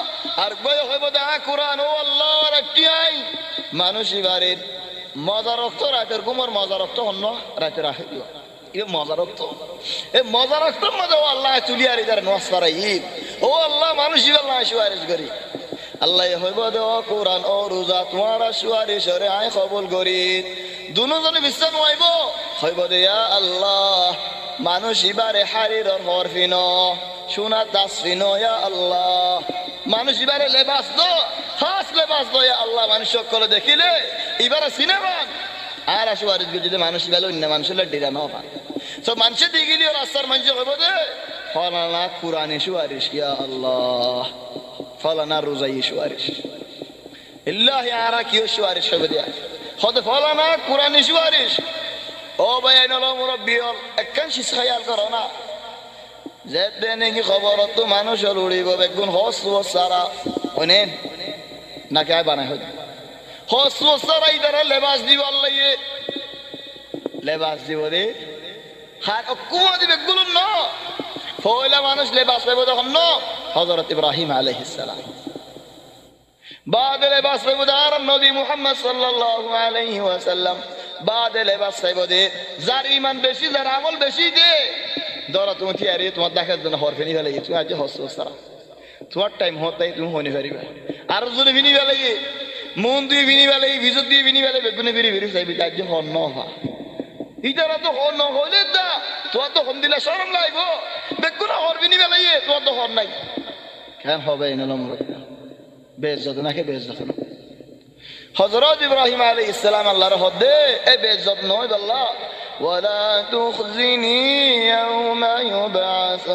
আর বয় হইব দে কোরআন ও আল্লাহ আর একটি আই মানুষই বাড়ির মজা রক্ত রাতের কুমার মজা রক্ত হন্য রাতে রাখে দিও এটা মজা রক্ত এই মজা রক্ত মজা ও আল্লাহ চুলিয়ার ইদার নস পারাই ও আল্লাহ মানুষই আল্লাহ সুয়ারিশ গরিব আল্লাহ হইব দে ও কোরআন ও রোজা তোমারা সুয়ারিশ রে আয় কবুল করি দুজনে বিশ্বাস হইব দে আল্লাহ মানুষ ইবারে হারির হরফিন সোনা তাসফিন ইয়া আল্লাহ মানুষ ইবারে লেবাস দো খাস লেবাস দো ইয়া আল্লাহ মানুষ সকলে দেখিলে ইবারে সিনেমান আর সুয়ারিশ যদি মানুষ ইবালে অন্য মানুষের ডিরা না পান সব মানুষের দিগিলি রাস্তার মানুষ হইব দে ফলানা কোরআনে সুয়ারিশ ইয়া আল্লাহ ফলানা রোজাই সুয়ারিশ ইল্লাহি আরা কিও সুয়ারিশ হবে দিয়া হতে ফলানা কোরআনে সুয়ারিশ ও ভাই নল মুরব্বী একখান শিশ খেয়াল করো না যে নাকি খবর তো মানুষ উড়িব বেগুন হস সারা অনেক নাকি আয় বানাই হইতে হস সারা ইদারা লেবাস দিব আল্লাহ লেবাস দিব রে হার কুয়া দিবে গুলো ন পয়লা মানুষ লেবাস পাইব তখন ন হযরত ইব্রাহিম আলাইহিস সালাম বাদে লেবাস পাইব আর নবী মুহাম্মদ সাল্লাল্লাহু আলাইহি ওয়াসাল্লাম বাদে লেবাস পাইব দে যার ঈমান বেশি যার আমল বেশি দে ধরা তুমি থিয়ারি তোমার দেখার জন্য হর ফেনি ফেলে তুমি আজ হস সারা তোমার টাইম হতাই তুমি হনি পারিবা আর যদি ভিনি ফেলে মন দিয়ে ভিনি ফেলে ভিজত দিয়ে ভিনি ফেলে বেগুনে বেরি বেরি চাইবি আজ হর ন হা ইতারা তো হর ন হইলে দা তোমার তো হম দিলে শরম লাগব বেগুনে হর ভিনি ফেলে তোমার তো হর নাই কেন হবে এনলাম বেইজ্জত নাকি বেইজ্জত না হযরত ইব্রাহিম আলাইহিস সালাম আল্লাহর হদে এই বেইজ্জত নয় আল্লাহ ولا تخزني يوم يبعثون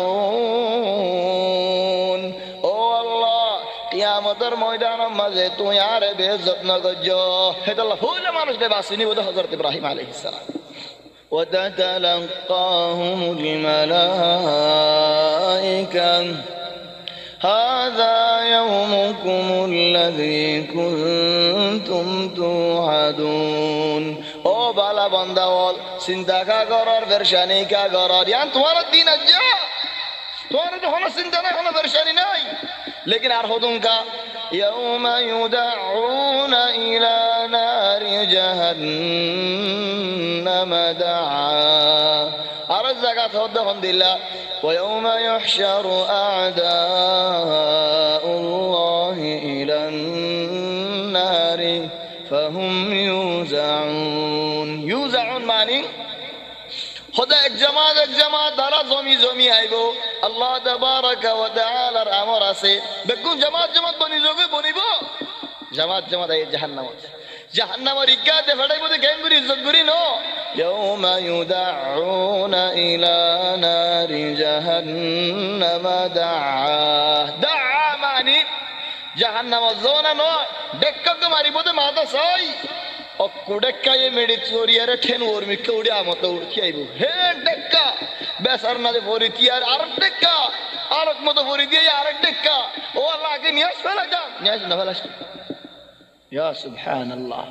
ও আল্লাহ কিয়ামতের ময়দানের মাঝে তুই আর বেইজ্জত না করজো এটা আল্লাহ হইলে মানুষ বেবাসিনি বলে হযরত ইব্রাহিম আলাইহিস সালাম وتتلقاهم الملائكة هذا يومكم الذي كنتم توعدون ও বালা বান্দা বল চিন্তা কা করার পেরেশানি কা করার ইয়ান তোমার দিন আজ তোমার তো কোনো চিন্তা নাই কোনো পেরেশানি নাই लेकिन আর হদুন কা يوم يدعون الى نار جهنم دعا আর জায়গা হদ দিলা ويوم يحشر أعداء الله إلى النار فهم يوزعون معني خدا এক জামাত দ্বারা জমি আইব আল্লাহ তাবারাকা ওয়া তাআলার আমর আছে বেগুন জামাত বনিব জামাত আই জাহান্নামের ইজ্জতে ফড়াইব দে কেঙ্গুরি ইজ্জত করি নো ইয়াউমা ইউদাউনা ইলা নারি জাহান্নাম দাআ মানে জাহান্নাম জোনা নো ডেক্কা মারিব দে মাথা সাই অক্কু ডেক্কায়ে মেডি চোরিয়ারে ঠেন ওর মিকে উড়ে আমত উড়কি আইব হে ডেক্কা বেসার না দে ভরি তিয়ার আর ডেক্কা আরক মত ভরি দিয়ে আর ডেক্কা ও আল্লাহ কে নিয়াস ফেলা যান নিয়াস না ফেলাস ইয়া সুবহানাল্লাহ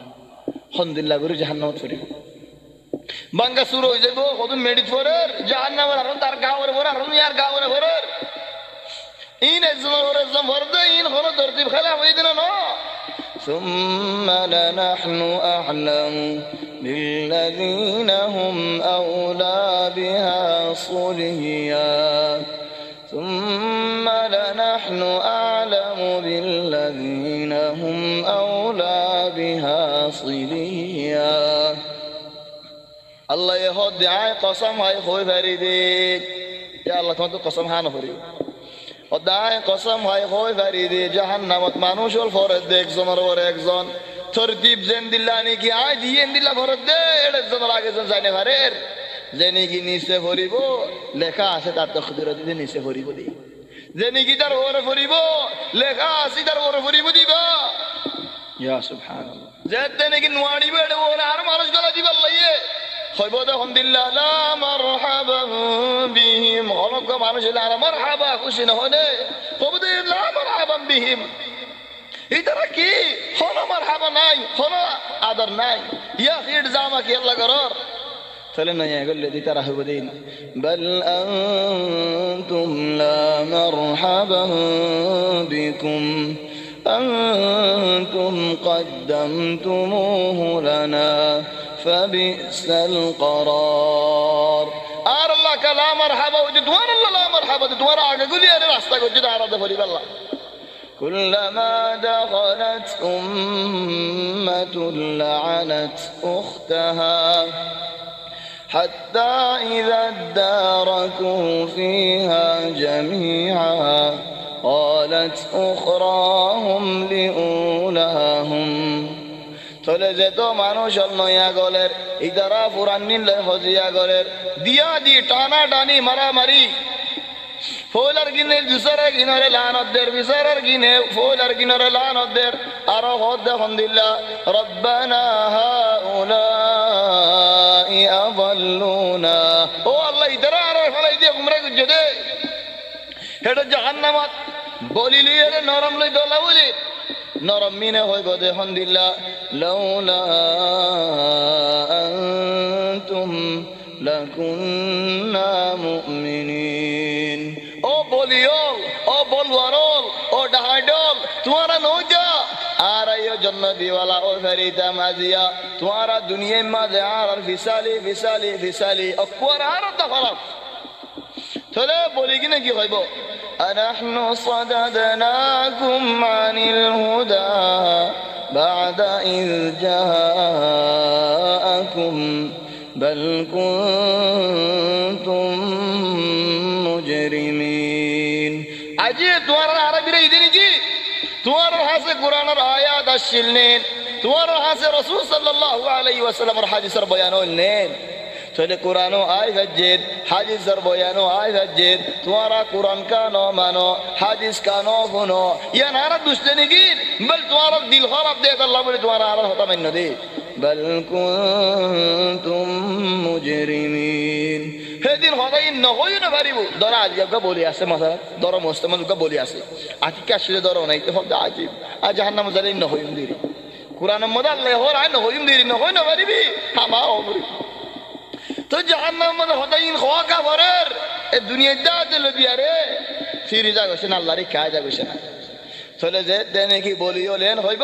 আলহামদুলিল্লাহ গুরু জাহান্নামত ফরি বাঙ্গা শুরু হই যাইবো কদম মেডিট ফরের জাহান্নামের আর তার গাওরে ভরা আর ইয়ার গাওরে ভরের ইন এজম ভরদে ইন হলো তরতিব খেলা হই দিন না ثم لنحن أعلم بالذين هم أولى بها صليا ثم لنحن أعلم بالذين هم أولى بها صليا الله يهد عاي قسم هاي خوي فريدي ইয়া আল্লাহ তোমার তো কসম হানো করি অদায় কসম হয় হই পারি দে জাহান্নামত মানুষ হল ফরজ দে একজনের ওর একজন তরতিব জেন দিল্লা নাকি আয় দিয়ে দিল্লা ফরজ দে এটা জনের আগে জন জানে পারের যে নাকি নিচে ভরিব লেখা আছে তার তকদির দিতে নিচে ভরিব দি যে নাকি তার ওরে ভরিব লেখা আছে তার ওরে ভরিব দিবা ইয়া সুবহানাল্লাহ যে নাকি নোয়াড়িব এটা ওরে আর মানুষ গলা দিবার লাগিয়ে হইব তখন দিল্লা লা মারহাবা বিহিম অনেক মানুষ এলা মারহাবা খুশি না হনে হইব দে লা মারহাবা বিহিম ইতারা কি হন মারহাবা নাই হন আদর নাই ইয়া খির জামা কি আল্লাহ করার তাহলে না এগুলো দি তারা হইব দিন বল আনতুম লা মারহাবা বিকুম أنتم قدمتموه لنا فبئس القرار আর আল্লাহ কালা মারহাবা ওই দুয়ার আল্লাহ লা মারহাবা দুয়ার আগে গুলি আর রাস্তা করতে দাঁড়াতে পারি আল্লাহ كلما دخلت أمة لعنت أختها حتى إذا اداركوا فيها جميعا قالت أخراهم لأولاهم চলে যেত মানুষ নয়া গলের ইদারা পুরান্নিল হজিয়া গলের দিয়া দি টানা টানি মারামারি ফৌলার গিনে জুসারের গিনরে লানদের বিচারের গিনে ফৌলার গিনরে লানদের আর হদ দেখিল্লা রব্বানা হাউলাই আযাল্লুনা ও আল্লাহ ইদারা আর ফলাই দিয়ে গুমরা গুজে দে হেটা জাহান্নামত বলি লিয়ে নরম লই দলা বলি নরম মিনে হইব দেখন দিল্লা লাউলা আনতুম লাকুন্না মুমিনিন ও বলিও ও বলওয়ারল ও ডাহাডল তোমারা নৌজা আর আইও জন্য দিওয়ালা ও ফেরিতা মাজিয়া তোমারা দুনিয়া মাঝে আর ফিসালি ফিসালি ফিসালি অকুয়ার আর দফালাম তাহলে বলি কিনা কি হইব أنحن صددناكم عن الهدى بعد إذ جاءكم بل كنتم مجرمين عجيب توار العربي ريدني جي توار حاسة قرآن الآيات الشلنين توار حاسة رسول صلى الله عليه وسلم الحديث ربيانو النين তাহলে কোরআনও আয় হাজ্জেদ হাদিসের বয়ানও আয় হাজ্জেদ তোমারা কোরআন কানো মানো হাদিস কানো শুনো ইয়া নারা দুসলে নাকি বল তোমার দিল খারাপ দে আল্লাহ বলে তোমার আর হতা মান্য দে বল কুনতুম মুজরিমিন হেদিন হতাই নহই না পারিব দরা আজিবকা বলি আছে মাসা দরা মুস্তামালকা বলি আছে আতিকা আসলে দরা নাই তো হদ আজিব আজ জাহান্নাম জালিন নহইম দিরি কোরআনের মধ্যে আল্লাহ হর আয় নহইম দিরি নহই না পারিবি হামা ওমরি তো জাহান্নাম মধ্যে হতাইন খোয়া কাবরের এ দুনিয়া দাতে লবিয়ারে ফিরে যা গেছে না আল্লাহরে খায় যা গেছে না চলে যে দেনে কি বলিও লেন হইব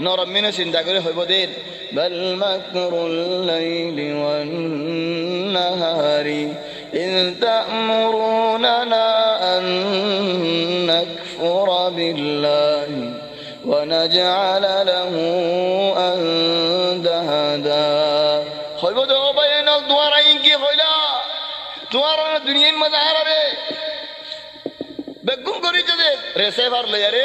নরম মিনে চিন্তা করে হইব দিন বল মাকরুল লাইলি ওয়ান নাহারি ইন তা'মুরুনা আন নাকফুরা বিল্লাহি ওয়া নাজআলা লাহু আনদাদা হইব তো বয়ানক দুয়ারা ইনকি হইলা তোমার দুনিয়ার মধ্যে হারারে বেগুন করি যে রেসেভার লয়ারে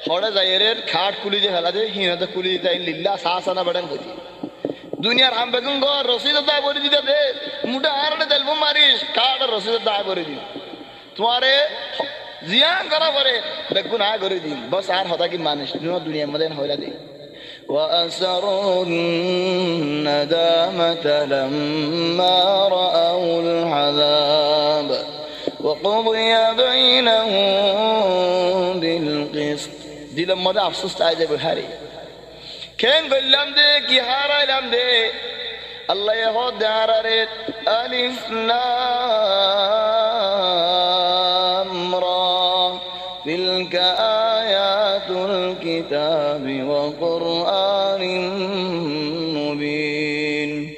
হড়ে যাইরে খাট কুলি যে ফেলা দে হিনাতে কুলি তাই লিল্লা সাসানা বড়ন করি দুনিয়ার হাম বেগুন গো রসিদ দা বলি দিতে দে মুটা হারনে তেলবো মারিস কাট রসিদ দা বলি দি তোমারে জিয়ান করা পরে বেগুন আ করে দিন বস আর হতা কি মানুষ দুনিয়ার মধ্যে হইলা দে وأسروا الندامة لما رأوا العذاب وقضي بينهم بالقسط دي لما ده أفسوس تعجب الهاري كان قلهم ده كي هارا لهم ده الله يهود هارارت ألف لام را تلك آيات الكتاب وقرآن مبين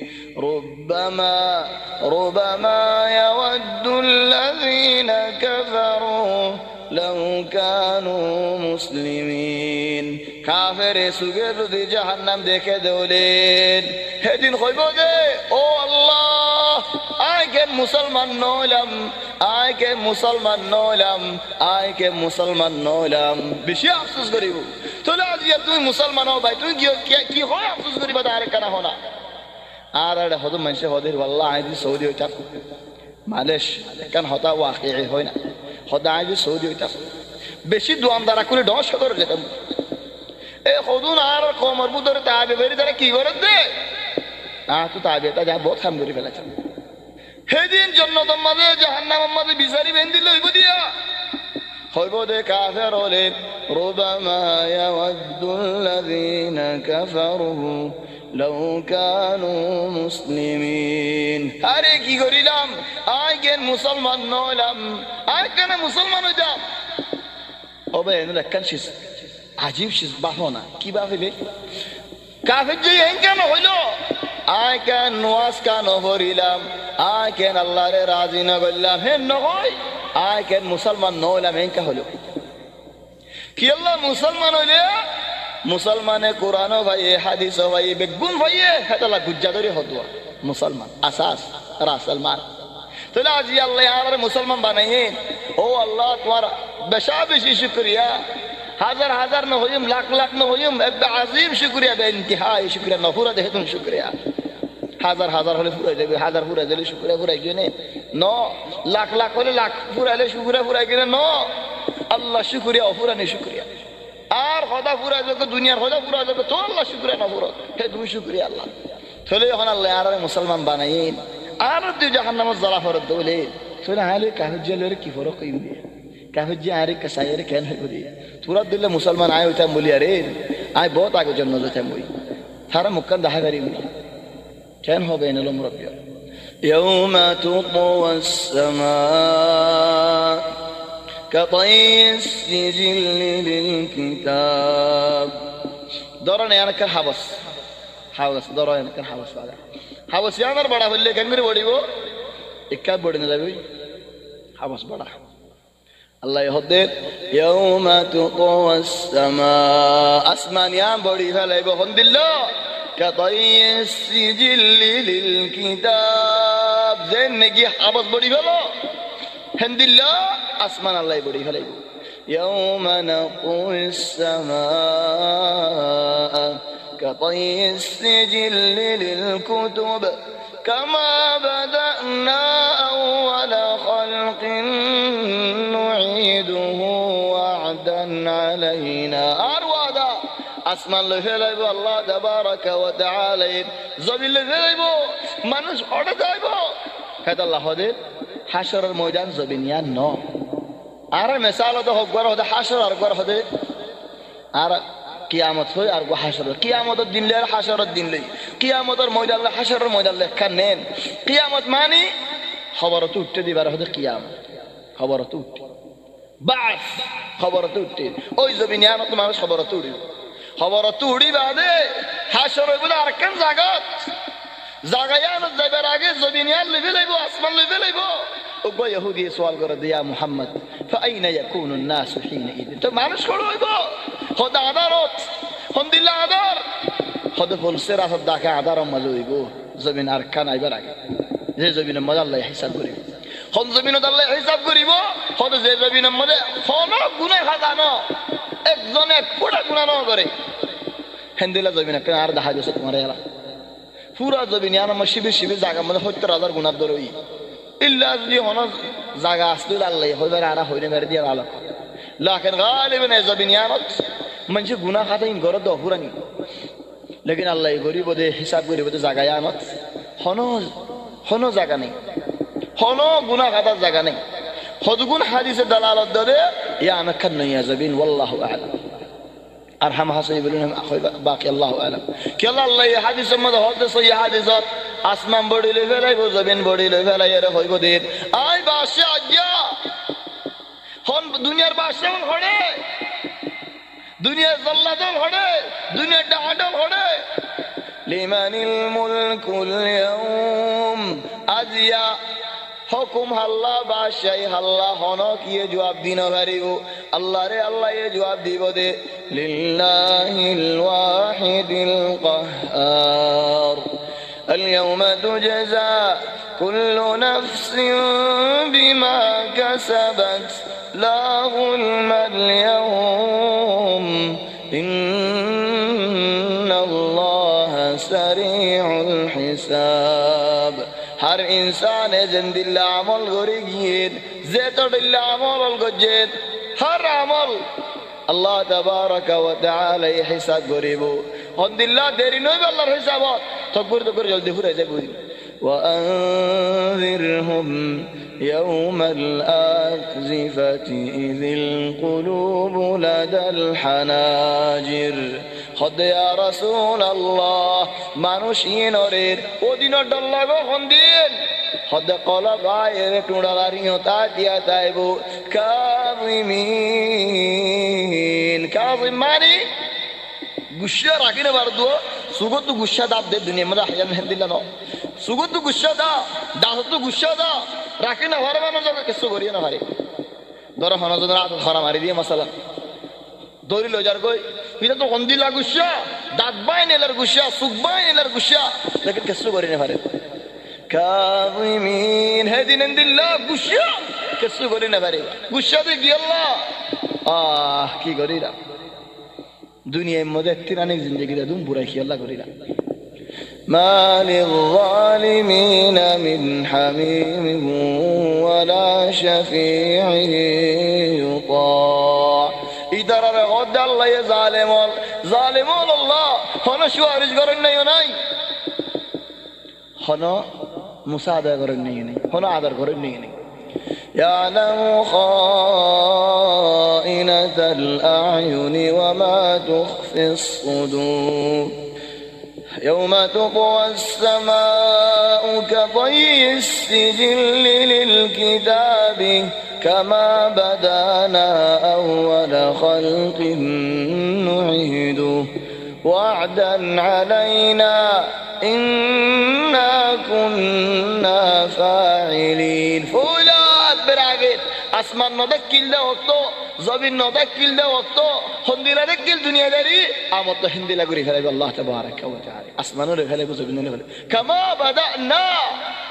ربما يود الذين كفروا لو كانوا مسلمين কাফের সুগে যদি জাহান্নাম দেখে দেউলেন সেদিন কইব যে ও আল্লাহ আই কেন মুসলমান নইলাম আয় কে মুসলমান নইলাম, আয় কে মুসলমান নইলাম, বেশি আফসোস করিব। তাহলে আজ তুমি মুসলমান হও ভাই, তুমি কি হয় আফসোস করিবা তার কেনা হনা। আর এটা হতো মানুষের হদের আল্লাহ আয় সৌদি হইতাম মালেশ কেন হতা ওয়াকি হয় না, হদা আয় সৌদি হইতাম বেশি দোয়ামদারা করে ডস করে যেতাম। এ হদুন আর কমর বুধরে তাবে বেরি তারা কি করে দে তো তাবে তা যা বহুত কাম করে ফেলেছে। সেদিন জন্নতম মাঝে জাহান্নামের মাঝে বিচারি বেঁধি লইব দিয়া হইব দে কাফের হলে রুবামা ইয়াওয়াদ্দুল্লাযীনা কাফারু লাউ কানু মুসলিমিন। আরে কি করিলাম, আয় কেন মুসলমান নইলাম, আয় কেন মুসলমান হইতাম। ওবে এনে একখান শিস আজীব শিস বাহনা কি বাহিলে কাফের যে এই কেন হইল, আয় কেন নোয়াজ কেন হরিলাম, আয় কেন আল্লাহরে রাজি না করলাম, হে নয় আয় কেন মুসলমান নইলাম এঙ্কা হলো কি। আল্লাহ মুসলমান হইলে মুসলমানে কোরআন ভাইয়ে হাদিস ভাইয়ে বেগুন ভাইয়ে হেতালা গুজ্জা ধরে হতুয়া মুসলমান আসাস রাসলমান। তাহলে আজ আল্লাহ আর মুসলমান বানাইয়ে ও আল্লাহ তোমার বেশা বেশি শুক্রিয়া, হাজার হাজার ন হইম লাখ লাখ ন হইম আজিম শুক্রিয়া বে ইন্তিহাই শুক্রিয়া নফুরা দেখে তুমি শুক্রিয়া। হাজার হাজার হলে ফুরাই যাবে, হাজার ফুরাই দিলে শুক্রিয়া ফুরাই গিয়ে ন, লাখ লাখ হলে লাখ ফুরাইলে শুক্রিয়া ফুরাই গিয়ে ন। আল্লাহ শুক্রিয়া অফুরানি শুক্রিয়া আর হদা ফুরাই যাবে দুনিয়ার হদা ফুরাই যাবে তো আল্লাহ শুক্রিয়া না ফুরত হে তুমি শুক্রিয়া আল্লাহ। তাহলে এখন আল্লাহ আর মুসলমান বানাইন আর তুই জাহান্নামের জ্বালা ফরত দৌলে তাহলে আলে কাহির জেলের কি ফরক কইম দিয়ে কাহির যে আরে কাসাইয়ের কেন হইব দিয়ে তুরা দিলে মুসলমান আয় হইতাম বলি আরে আয় বহুত আগে জন্ম যেতাম বই সারা মুক্কান দেখা করিম কেন হবে এনলো মুরব্বিয়া। يوم تطوى السماء كطي السجل للكتاب دورنا يعني كان حبس حبس دورنا يعني كان حبس بعد حبس يعني أنا بڑا بلي كان غير بڑي وہ إكاد بڑي نہ لگوي حبس بڑا الله يهدد يوم تطوى السماء أسمان يام بڑي فلا بخند الله كطي السجل للكتاب زين نجي حبس بڑي فلا هند الله أسمان الله بڑي فلا يوم نطوي السماء كطي السجل للكتب كما بدأنا أول خلق نعيده وعدا علينا أروادا أسمان لفلايبو الله تبارك وتعالى زبيل لفلايبو منوش أودا دايبو هذا الله هذا حشر الموجان زبينيان نو أرى مثال هذا هو هذا حشر أرجع هذا أرى কিয়ামত হয় আর হাসরের কিয়ামতের দিন লে হাসরের দিন লে কিয়ামতের ময়দান লে হাসরের ময়দান লে কানেন কিয়ামত মানে খবরত উঠতে দিবার হতে কিয়ামত খবরত উঠতে বাস খবরত উঠতে ওই জমিনিয়ানত মানুষ খবরত উড়ি খবরত উড়ি বাদে হাসর হইব আর কেন জাগাত জাগায়ানত যাইবার আগে জমিনিয়ান লিবে লইব আসমান লিবে লইব ওগো ইহুদি সওয়াল করে দিয়া মুহাম্মদ ফাইনা ইয়াকুনু الناس حينئذ তো মানুষ কোন হইব খোদা আদারত হন্দিল্লা আদার খোদা বলসের আসদ ডাকে আদার মজা হইব জমিন আর খান আইবার আগে যে জমিনের মজা আল্লাহ হিসাব করিব হন জমিনত আল্লাহ হিসাব করিব খোদা যে জমিনের মধ্যে কোনো গুনাহ খাদানো একজনে এক ফোঁটা গুনাহ না করে হন্দিল্লা জমিন আর দেখা যাচ্ছে তোমার এরা পুরা জমিন আর আমার শিবির শিবির জায়গা মধ্যে ৭০,০০০ গুনাহ ধরই ইল্লা যদি হন জায়গা আসলে আল্লাহ হইবার আর হইনে মেরে দিয়ে আলো لكن غالبا إذا بنيانت منشي गुनाह खाता इन गरत दोहुरा नहीं लेकिन अल्लाह गरीब बोले हिसाब गरीब बोले जागा यानत हनो जागा नहीं हनो गुनाह खाता जागा नहीं खुदगुन हादिस दलालत दे या अनकन नहीं है जबीन वल्लाहु अअलम अरहम हसई बोले बाकी अल्लाहु अअलम कि अल्लाह ये हादिस में होते सही हादिसत आसमान बड़ी ले फेलाई वो जमीन बड़ी ले फेलाई रे होइबो दे आय बादशाह आज्ञा হন দুনিয়ার বাদশা হড়ে দুনিয়ার জল্লাদ হড়ে দুনিয়ার ডাহাডল হড়ে লিমানিল মুলকুল ইয়াউম আজিয়া হুকুম আল্লাহ বাদশাহী আল্লাহ হন কি জবাব দিন পারিব আল্লাহ রে আল্লাহ এ জবাব দিব দে লিল্লাহিল ওয়াহিদিল কাহ্হার اليوم تجزى كل نفس بما كسبت لا ظلم اليوم إن الله سريع الحساب هر إنسان زند الله عمل غريب زيت الله عمل الجد هر عمل الله تبارك وتعالى حساب غريبه هند الله ديري نوي الله حسابات تكبر جلدي فرا جبوي وأنذرهم يوم الآزفة إذ القلوب لدى الحناجر خد يا رسول الله মানুষই নরের ওদিন ডল্লাগো হন্দিন خد قلا غاير টুড়ালারিও তা দিয়া তাইবো কাযিমিন কাযিম মানে গুসা রাখিনে বারদো সুগত গুসা দাব দে দুনিয়া মধ্যে হায়ান হেদিলা ন সুগত গুসা দা দাসত গুসা দা রাখিনা ঘরে বানো যাবে কিছু করিয়া না পারে ধর হনজন রাত ধরা মারি দিয়ে মশলা দড়ি লজার কই এটা তো হন্দিলা গুসা দাঁত বাইনেলার গুসা সুখ বাইনেলার গুসা লেকিন কিছু করি না পারে কাযিমিন হেদিন দিল্লাহ গুসা কিছু করি না পারে গুসা দে কি আল্লাহ কি করিরা দুনিয়ার মধ্যে তিরানিক জিন্দেগি দুম বুড়াই কি আল্লাহ করিরা ما للظالمين من حميم ولا شفيع يطاع إذا رغد الله يا ظالم الله هنا شوارج قرن يوناي هنا مساعدة قرن يوناي هنا عذر قرن يوناي يعلم خائنة الأعين وما تخفي الصدور يوم تطوى السماء كطي السجل للكتاب كما بدانا أول خلق نعيده وعدا علينا إنا كنا فاعلين فولاد براغيت আসমান নদাক্কিল দে ওক্ত জমিন নদাক্কিল দে ওক্ত হন্দিলা দেখিল দুনিয়া দারি আমত হিন্দিলা করি ফেলাইবে আল্লাহ তাবারাক ওয়া তাআলা আসমানের ফেলাইবে জমিনের ফেলাইবে কামা বাদানা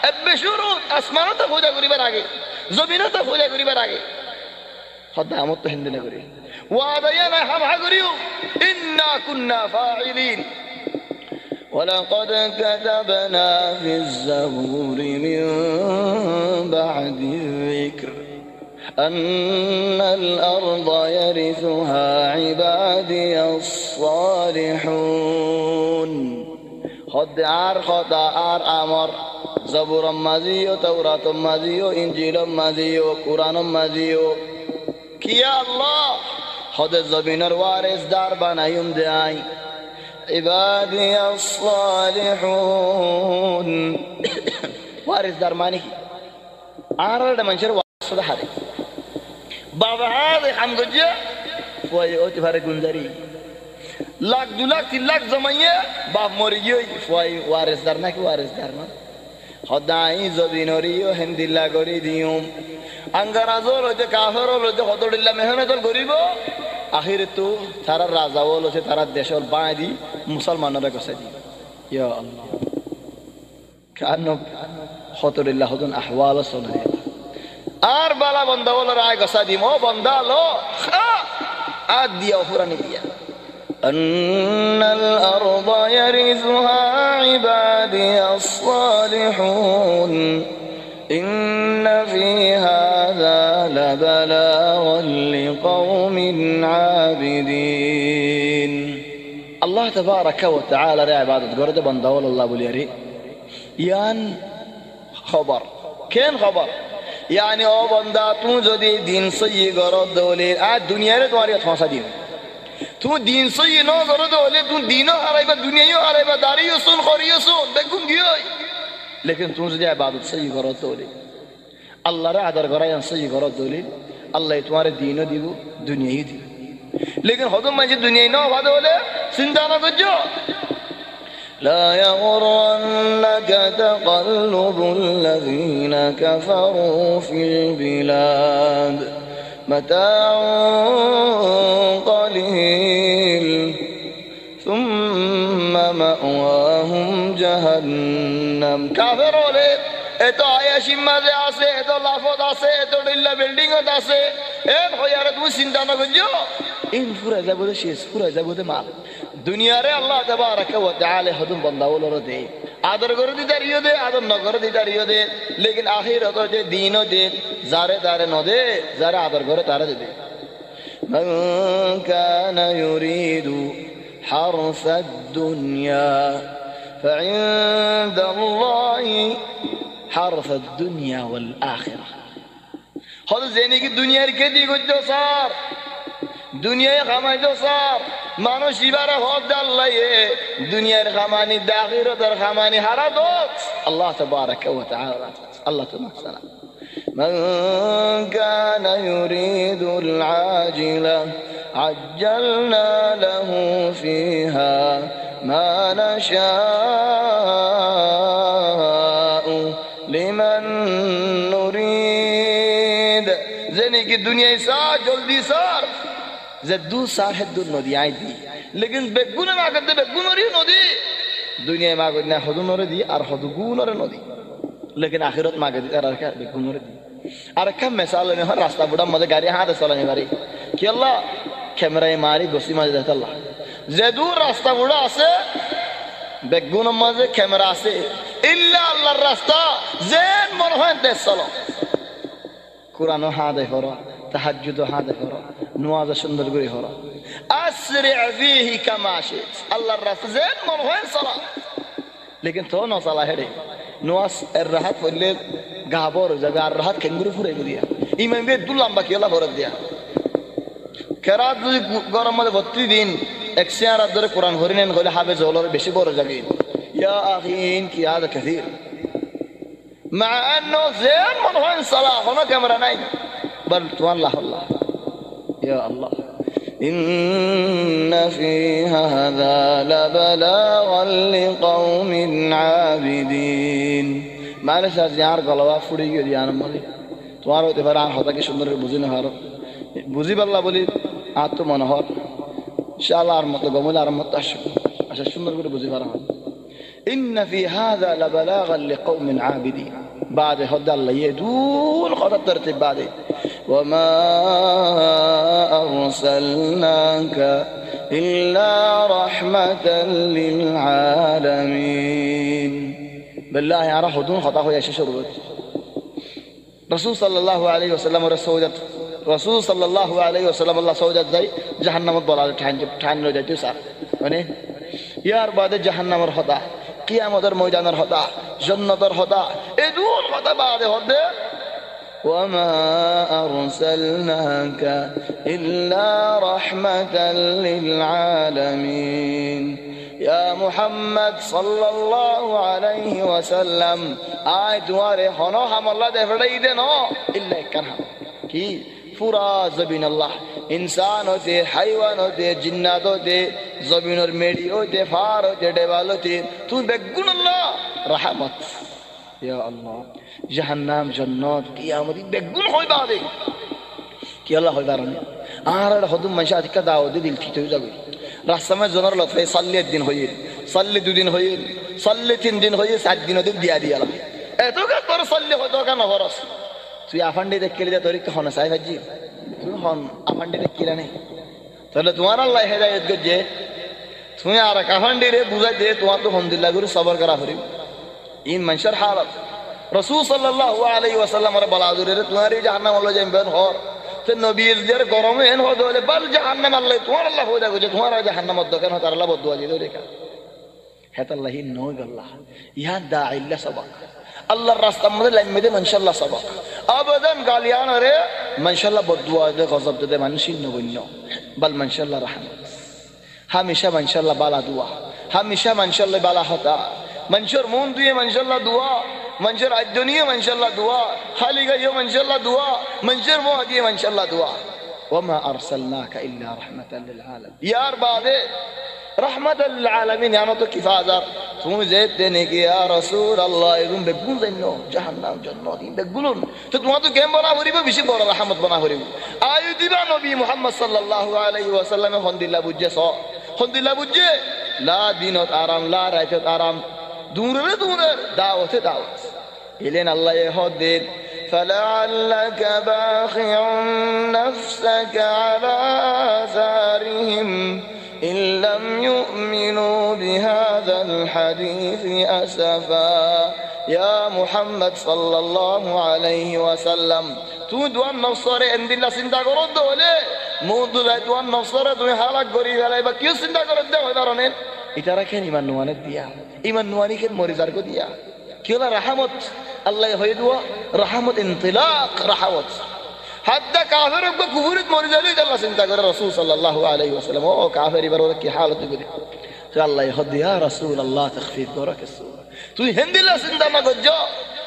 আবে শুরু আসমানও তো পূজা করিবার আগে জমিনও তো পূজা করিবার আগে খোদা আমত হিন্দিলা করি ওয়াদায়ানা হামহা করিও ইন্না কুন্না ফাইলিন ولقد كتبنا في الزبور من بعد الذكر أن الأرض يرثها عبادي الصالحون خد خدا أمر زبور مزيو توراة مزيو إنجيل مزيو قرآن مزيو كيا الله خد زبين الوارث دار بنايم داي عبادي الصالحون وارث دار ماني عارض منشر وارث دهاري بابا هذا حمجة فوي أوتي فارق جنزري لاك دولاك تلاك زمانية باب موريو فوي وارث دارنا كي وارث دارنا خداي زبينوريو هند الله غوري ديوم أنغرازول وجه كافرول وجه خدود الله مهنة الغريبو آخر تو ثارا رازاول وجه ثارا دشول بعدي مسلمان نرجع سدي يا الله كأنه خطر الله هذون أحوال الصنعة আর বালা বন্দা বলো রায় গসা দিম ও বন্দা লো আদ দিয়া ফুরানি দিয়া أن الأرض يرثها عبادي الصالحون إن في هذا لبلاغا لقوم عابدين الله تبارك وتعالى رأي عبادة قرد بندى الله بليري يان خبر كين خبر يعني او بندا تو যদি দিন সহি গরদ দলে আর দুনিয়ার তোমার ফাঁসা দিন তুমি দিন সহি ন গরদ দলে তুমি দিনও হারাইবা দুনিয়াও হারাইবা দাঁড়িও শুন করিও শুন বেগুন গিয়ে লেকিন তুমি যদি ইবাদত সহি গরদ দলে আল্লাহর আদর করাই সহি গরদ দলে আল্লাহ তোমার দিনও দিব দুনিয়াও দিব লেকিন হদম মাঝে দুনিয়ায় ন ভালো হলে চিন্তা না করছো لا يغرنك تقلب الذين كفروا في البلاد متاع قليل ثم مأواهم جهنم كافرون এত আয়াসিম মাঝে আছে, এত লাফত আছে, এত ডিল্লা বিল্ডিং আছে, এন হইয়ারে তুমি চিন্তা না করছো ইন ফুরা যাবো শেষ, ফুরা যাবো মাল দুনিয়ারে আল্লাহ তাবারাকা ওয়া তাআলা হদুম বান্দা ওলরে দে, আদর করে দিতার ইয়ে দে, আদর ন করে দিতার ইয়ে দে, লেকিন আখিরাত যে দিনও দে, যারে তারে ন দে, যারে আদর করে তারে দে। মান কানা ইউরিদু হারসাদ দুনিয়া فعند الله حرث الدنيا والآخرة هذا زيني كي الدنيا ركدي قد صار دنيا خماي صار مانو شبارة هود الله دنيا خماني داخرة در خماني هرادوت الله تبارك وتعالى الله تبارك وتعالى من كان يريد العاجلة عجلنا له فيها ما نشاء لمن نريد زني की दुनिया सा जल्दी सार जद्दू सार है दो नदी आई दी लेकिन बेगुन ना करते बेगुन और नदी दुनिया में आगे ना हदुन और दी और हदुगुन और नदी लेकिन आखिरत में आगे कर रखा बेगुन और दी और कम मिसाल ने हर रास्ता बड़ा मजे गाड़ी हाथ चलाने वाली कि अल्लाह कैमरा मारी गोसी मार देता अल्लाह जदूर रास्ता बुड़ा आसे बेगुन मजे कैमरा आसे इल्ला अल्लाह रास्ता जेन मनोहन दे चलो कुरान हादे होरा तहज्जुद हादे होरा नमाज सुंदर गुरी होरा अस्रिअ फीहि कमाशि अल्लाह रास्ता जेन मनोहन चला लेकिन तो न चला है रे नमाज राहत बोले गाबोर जगह राहत केंगुरु फुरे दिया इमाम बे दुलाम्बा केला भर दिया केरात गरम मध्य 32 दिन एक सियारा दर कुरान हरिनेन गले हाबे जोलर बेशी बड़ जागे या अखीन की याद कथीर مع انه زين من وين صلاه هنا كاميرا ناي بل والله الله يا الله ان في هذا لبلاغا لقوم عابدين معلش यार गलवा फुड़ी गई यार मले তোমার হতে পারে আর হতা কি সুন্দর বুঝি না হারো বুঝি বললা বলি আর তো মনে হয় ইনশাআল্লাহ আর মত গমল আর মত আসো আচ্ছা সুন্দর করে বুঝি পারা ان في هذا لبلاغا لقوم عابدين بعد هدى الله يدور خطر ترتيب بعد وما ارسلناك الا رحمه للعالمين بالله يا رحدون خطا هو يا شرط رسول صلى الله عليه وسلم رسول صلى الله عليه وسلم الله سوجت زي جهنم بلال ঠান হয়ে যাইতো স্যার মানে ইয়ার বাদে জাহান্নামের হদা কিয়ামতের ময়দানের হদা জান্নাতের হদা এই দুল হদা বাদে হদে وما أرسلناك إلا رحمة للعالمين يا محمد صلى الله عليه وسلم آي دواري خنو هم الله دے فڑائی دے نو إلا كان کی पूरा जमीन अल्लाह इंसान होते हाइवान होते जिन्नात होते जमीन और मेडी होते फार होते डेवाल होते तू बेगुन अल्लाह रहमत या अल्लाह जहन्नम जन्नत कियामत बेगुन होई बादे कि अल्लाह होई बारने आर हदुम मनशा का दाओ दे दिल थी तो जागो रास्ता में जनर लफे सल्ले दिन होई सल्ले दो दिन होई सल्ले तीन दिन होई 7 दिन दिया दिया এত কা তোর সল্লে হতো কেন হরস তুই আফান্ডি দেখ কেলে তোর কি হন সাহেব জি তুই হন আফান্ডি দেখ কিরা নেই তাহলে তোমার আল্লাহ হেদায়েত গজে তুই আর আফান্ডি রে বুঝাই দে তোমার তো আলহামদুলিল্লাহ গুরু সবর করা হরি ইন মানশার হালত রাসূল সাল্লাল্লাহু আলাইহি ওয়াসাল্লাম রে বলাদুরে রে তোমারই জাহান্নাম আল্লাহ জানবেন হর তে নবীর দের গরমে এন হদলে বল জাহান্নাম আল্লাহ তোমার আল্লাহ হোদা গজে তোমার জাহান্নাম দকেন হতার আল্লাহ বদুয়া দিয়ে রে কা হেতাল্লাহি নয় আল্লাহ ইয়া দাইল্লা সবাক আল্লাহর রাস্তা মধ্যে লাইন মেদে মাশাআল্লাহ সবাক আবেদন গালিয়ান রে মাশাআল্লাহ বদুয়া দে গজব দে মানুষিন নবন্য বল মাশাআল্লাহ রহমত হামেশা মাশাআল্লাহ বালা দুয়া হামেশা মাশাআল্লাহ বালা হতা منشر مون দিয়ে মাশাআল্লাহ দুয়া منشر الدنيا মাশাআল্লাহ দুয়া খালি গায়ো মাশাআল্লাহ দুয়া منشر মো দিয়ে মাশাআল্লাহ দুয়া وما ارسلناك الا رحمه للعالمين यार बादे रहमत للعالمين यानो तो किफाजत तुम जेत देने की या रसूल अल्लाह एगुन बेगुन जन्नो जहन्नाम जन्नत बेगुन तो तुम तो केम बना हरिबो बेশি বড় रहमत बना हरिबो आयु दिबा नबी मुहम्मद सल्लल्लाहु अलैहि वसल्लम हंदिल्ला बुझे सो हंदिल्ला बुझे ला दिनत आराम ला रायत आराम दूर रे दूर दावत दावत إلين الله يهدد فلعلك باخع نفسك على آثارهم إن لم يؤمنوا بهذا الحديث أسفا يا محمد صلى الله عليه وسلم تو دوان نفسره اندilla চিন্তা করো দলে মুদু দুয়ান নফসরে তুমি হালাক করি ফেলাইবা কি চিন্তা করো দে হয় কারণে ইতারা কেন ইমান নুয়ানে দিয়া ইমান নুয়ানি কেন মরিজার কো দিয়া কি হলো রহমত আল্লাহ হয়ে দুয়া রহমত ইনতিলাক রহমত হাত্তা কাফির কো কুফরিত মরিজালি আল্লাহ চিন্তা করে রাসূল সাল্লাল্লাহু আলাইহি ওয়াসাল্লাম ও কাফির এবার ওর কি হালত করি তো আল্লাহ হদি ইয়া রাসূল আল্লাহ তাখফিফ করক তুই হিন্দিলা চিন্তা না করছো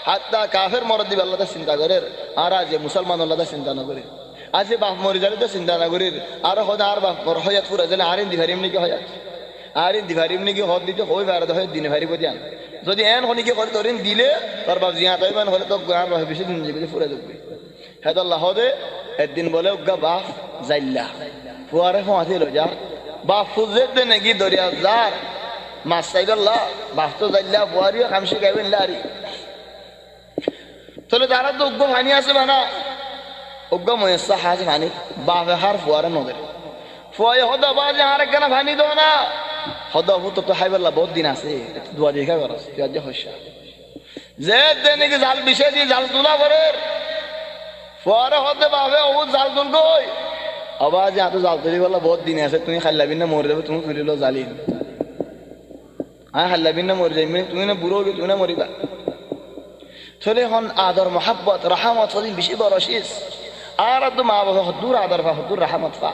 হাত্তা কাফের মরদ দিবে আল্লাহ চিন্তা করে আর আজ মুসলমান আল্লাহ চিন্তা না করে আজ বাপ মরি যাবে তো চিন্তা না করি আর হদা আর বাপ মর হয়াত পুরা জানে আরিন দিভারিম নাকি হয়াত আরিন দিভারিম নাকি হদ দিতে হই বার হয় দিন ভারি বদিয়ান যদি এন হনিকে করে তরিন দিলে তোর বাপ জিয়া তাইমান হলে তো গান রহে বেশি দিন যাবে পুরা যাবে হেদ আল্লাহ হদে একদিন বলে উগা বাপ যাইল্লা ফুয়ারে হওয়াতে লো যা বাপ ফুজে দে নাকি দরিয়া যার মাছ চাইল্লাহ বাপ তো যাইল্লা ফুয়ারিও খামসি গাইবেন লারি তাহলে তারা তো উগ্র ভানি আছে বানা উগ্র মহেশা হাজ ভানি বাপে হার ফুয়ারে নদের ফুয়াই হদা বাজে হার কেন ভানি দো না হদা হু তো হাইবেলা বহুত দিন আছে দোয়া দেখা করস তুই আজ হইসা যে দেনে কি জাল বিষয় দিয়ে জাল তুলা করে ফুয়ারে হদে বাপে ও জাল তুল কই আবার যে এত জাল তুলি বলা বহুত দিন আছে তুমি খাইলাবি না মরে যাবে তুমি তুলিল জালিম হ্যাঁ খাইলাবি না মরে যাবি তুমি না বুড়ো হবে তুমি না মরিবা চলে হন আদর মোহাব্বত রহমত সদিন বেশি বড় শেষ আর তো মা বাবা হদ্দুর আদর ফা হদ্দুর রহমত ফা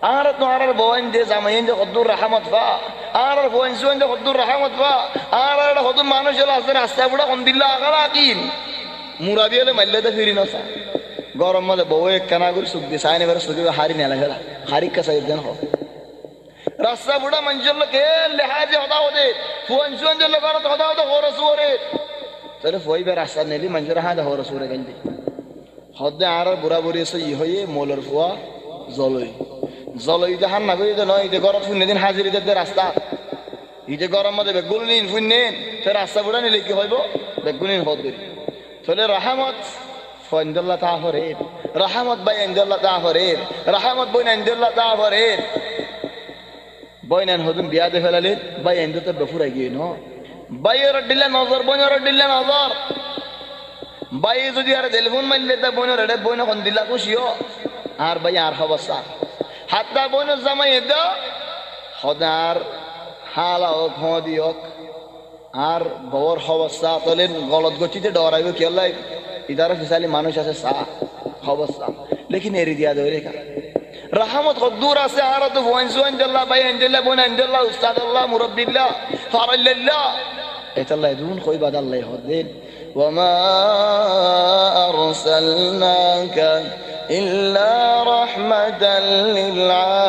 আর তো আর বোন যে জামাইন যে হদ্দুর রহমত ফা আর বোন সুন যে হদ্দুর রহমত ফা আর হদ্দুর মানুষ হলো আছে রাস্তা বুড়া কোন দিল্লা আগালা কিন মুরাবি হলে মাল্লেতে ফিরি নসা গরম মধ্যে বউ এক কানা করে সুখ দিয়ে সাইনে বেড়ে সুখে হারি নেলা ফেলা হারি কাছাই দেন হোক রাস্তা বুড়া মঞ্জল কে লেহাজে হতা হতে ফোন সুন যে লোক হতা হতে হো রসুরে তাহলে ফই বে রাস্তা নেলি মঞ্জুরা হা হো রসুরে গেলি হদে আর বুড়া বুড়ি এসে ই হয়ে মোলর ফুয়া জলই জলই হান না করি নয় ইতে গরম শুনে দিন হাজিরি দে রাস্তা ইতে গরম মধ্যে বেগুল নিন শুনেন তো রাস্তা বুড়া নিলে কি হইব বেগুল নিন হদ করি তাহলে রহমত ফন্দল্লাহ তাহরের রহমত বাই ইনদাল্লাহ তাহরের রহমত বই ইনদাল্লাহ তাহরের বইনান হদুন বিয়া দে ফেলালে বাই ইনদাতে বফুরা গিয়ে ন বাইয়ের দিলে নজর বইনের দিলে নজর বাই যদি আর টেলিফোন মারলে তা বইনের রে বইন কোন দিলা খুশিও আর বাই আর অবস্থা হাতটা বইনের জামাই দে হদার হালা ও খদিওক আর বর অবস্থা তলে গলত গতিতে ডরাইব কি লাই ইদারা ফিসালি মানুষ আছে সা অবস্থা লেকিন এরি দিয়া দে রেখা রহমত কদ্দুর আছে আর তো বইন সুন আল্লাহ বাই আল্লাহ বইন আল্লাহ উস্তাদ আল্লাহ মুরব্বিল্লাহ ফারাল্লাহ এতাল্লাহ দুন কই বাদ আল্লাহ হদিন ওয়ামা আরসালনাকা ইল্লা রাহমাতাল লিল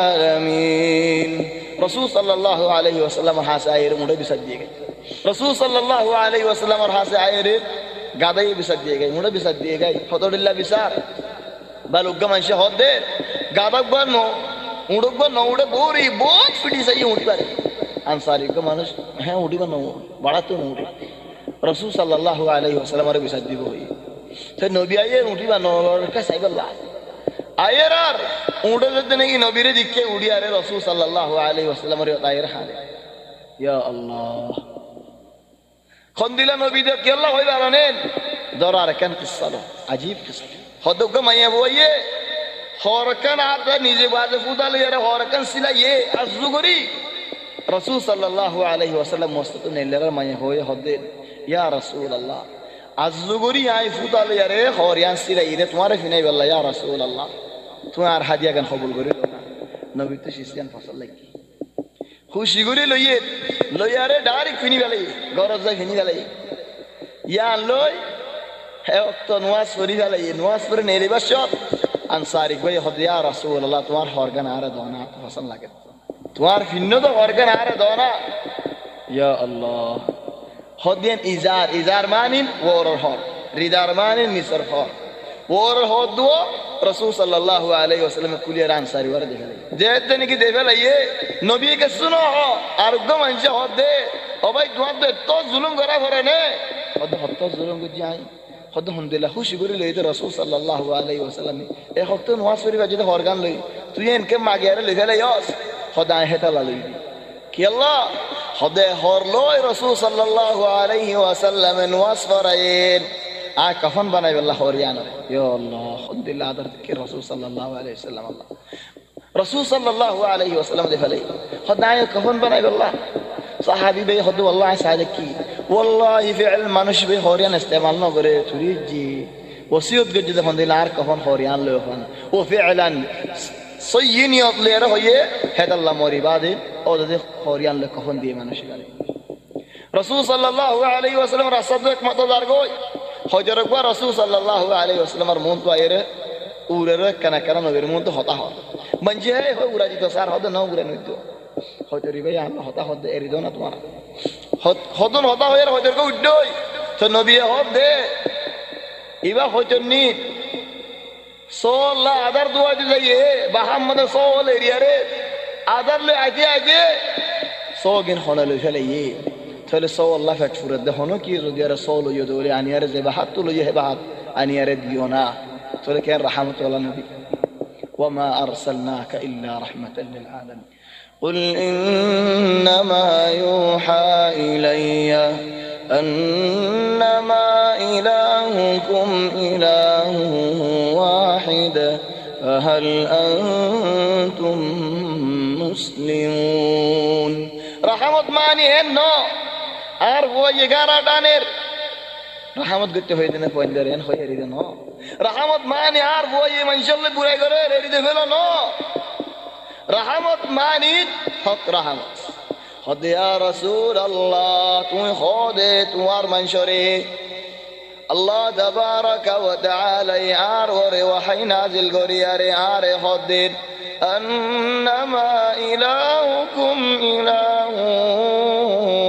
আলামিন রাসূল সাল্লাল্লাহু আলাইহি ওয়াসাল্লাম হাসায়ের মুড়ে বিসাদ দিয়ে গেছে রাসূল সাল্লাল্লাহু আলাইহি ওয়াসাল্লাম হাসায়ের গাদাই বিসাদ দিয়ে গেছে মুড়ে বিসাদ দিয়ে গেছে ফতদুল্লাহ বিসার বালুগা মানুষ হদে গাদাক বানো উড়ক বানো উড়ে গোরি বহুত ফিটি সাই উঠি পারে আনসারি কো মানুষ হ্যাঁ উঠি বানো বড়া তো উঠি রাসূল সাল্লাল্লাহু আলাইহি ওয়াসাল্লামের বিসাদ দিব হই তো নবী আয়ে উঠি বানো কা সাইবাল্লাহ আয়ের আর উড়ে যেতে নাকি নবীরে দিকে উড়ি আরে রাসূল সাল্লাল্লাহু আলাইহি ওয়াসাল্লামের আয়ের হালে ইয়া আল্লাহ খন্দিলা নবী দে কি আল্লাহ হই বানানেন দরার কান কিসালো আজীব কিসা হদক মাইয়া বইয়ে হরকান আদা নিজে বাজে ফুদালে এর হরকান সিলাইয়ে আজুগরি রাসূল সাল্লাল্লাহু আলাইহি ওয়াসাল্লাম মস্তত নেলের মাইয়া হয়ে হদে ইয়া রাসূলুল্লাহ আজুগরি আই ফুদালে এর হরিয়ান সিলাইয়ে তোমারে ফিনাই বল্লা ইয়া রাসূলুল্লাহ তোমার হাদিয়া গান কবুল করে না নবী তো শিশিয়ান ফসল লাগি খুশি করে লইয়ারে ডাইরেক্ট ফিনি গেলাই গরজ যায় ফিনি গেলাই ইয়া লই হে তো নওয়াজ পড়ি গেলাই নওয়াজ পড়ে নেলি বাসত আনসারি কই হদিয়া রাসূলুল্লাহ তোমার হরগান আরে দনা ফসল লাগে তোমার ফিন্ন তো হরগান আরে দনা ইয়া আল্লাহ হদিয়ান ইজার মানিন ওর হর রিদার মানিন মিসর হর ওর হদু রাসূল সাল্লাল্লাহু আলাইহি ওয়াসাল্লাম কুলিয়ার আনসারি ওর দেখালে যেতে কি দেখালাইয়ে নবী কে শুনো আর গো মানুষ হদে ও ভাই তোমার তো জুলুম করা করে নে হদ হত্য জুলুম গুজি আই হদ হন্দিলা খুশি করে লই তো রাসূল সাল্লাল্লাহু আলাইহি ওয়াসাল্লাম এ হক্ত নওয়াজ করিবা যদি হরগান লই তুই এনকে মাগিয়ারে লই ফেলাই হস খোদায় হেতালা লই কি আল্লাহ হদে হর লই রাসূল সাল্লাল্লাহু আলাইহি ওয়াসাল্লাম নওয়াজ ফরাইন আ কফন বানাই আল্লাহ হরিয়ানা ইয়া আল্লাহ হদিল্লা আদর কি রাসূল সাল্লাল্লাহু আলাইহি ওয়াসাল্লাম আল্লাহ রাসূল সাল্লাল্লাহু আলাইহি ওয়াসাল্লাম দে ফেলাই খোদায় কফন বানাই আল্লাহ সাহাবী বে হদ আল্লাহ সাইলে কি والله فعل মানুষ বে হরিয়ান ইস্তেমাল ন করে চুরি জি ওসিয়ত গজি যখন দিল আর কখন হরিয়ান লয় হন ও ফিআলান সয়িনিয়ত লের হয়ে হেদাল্লাহ মরিবাদে ও দে হরিয়ান লে কখন দিয়ে মানুষ করে রাসূল সাল্লাল্লাহু আলাইহি ওয়াসাল্লাম রাসাদক মতদার গই হজরক বা রাসূল সাল্লাল্লাহু আলাইহি ওয়াসাল্লামের মন তো আইরে উরের কানা কানা নবীর মন তো হতা হয় মঞ্জে হয় উরা দিত স্যার হদ না উরে নইতো হয়তো রিবাই আল্লাহ হতা হদ এরিদো না তোমার হদন হতা হয়ে হয়তো উড্ডই তো নবী হদ দে ইবা হয়তো নি সোল্লা আদার দোয়া দি যাইয়ে বাহাম্মদ সোল এরিয়ারে আদার লই আইতে আইতে সোগিন হনা লই ফেলাইয়ে তাহলে সোল্লা ফেট ফুরত দে হনো কি যদি আর সোল ইয়ে দোলে আনিয়ারে যে বাহাত তো লইয়ে হে বাহাত আনিয়ারে দিও না তাহলে কেন রাহমাতুল্লাহ নবী ওয়া আরসালনাকা ইল্লা রাহমাতাল লিল আলামিন قل إنما يوحى إلي أنما إلهكم إله واحد فهل أنتم مسلمون رحمت ماني هنو عارف هو يقارا دانير رحمت قلت هو يدنا فوندرين هو يريد نو رحمت ماني عارف هو يمنشل بوري غير يريد فيلو نو رحمت ماني حق رحمت خد يا رسول الله تو خود توار منشري الله تبارك وتعالى يار وحي نازل غريار يار خد انما الهكم اله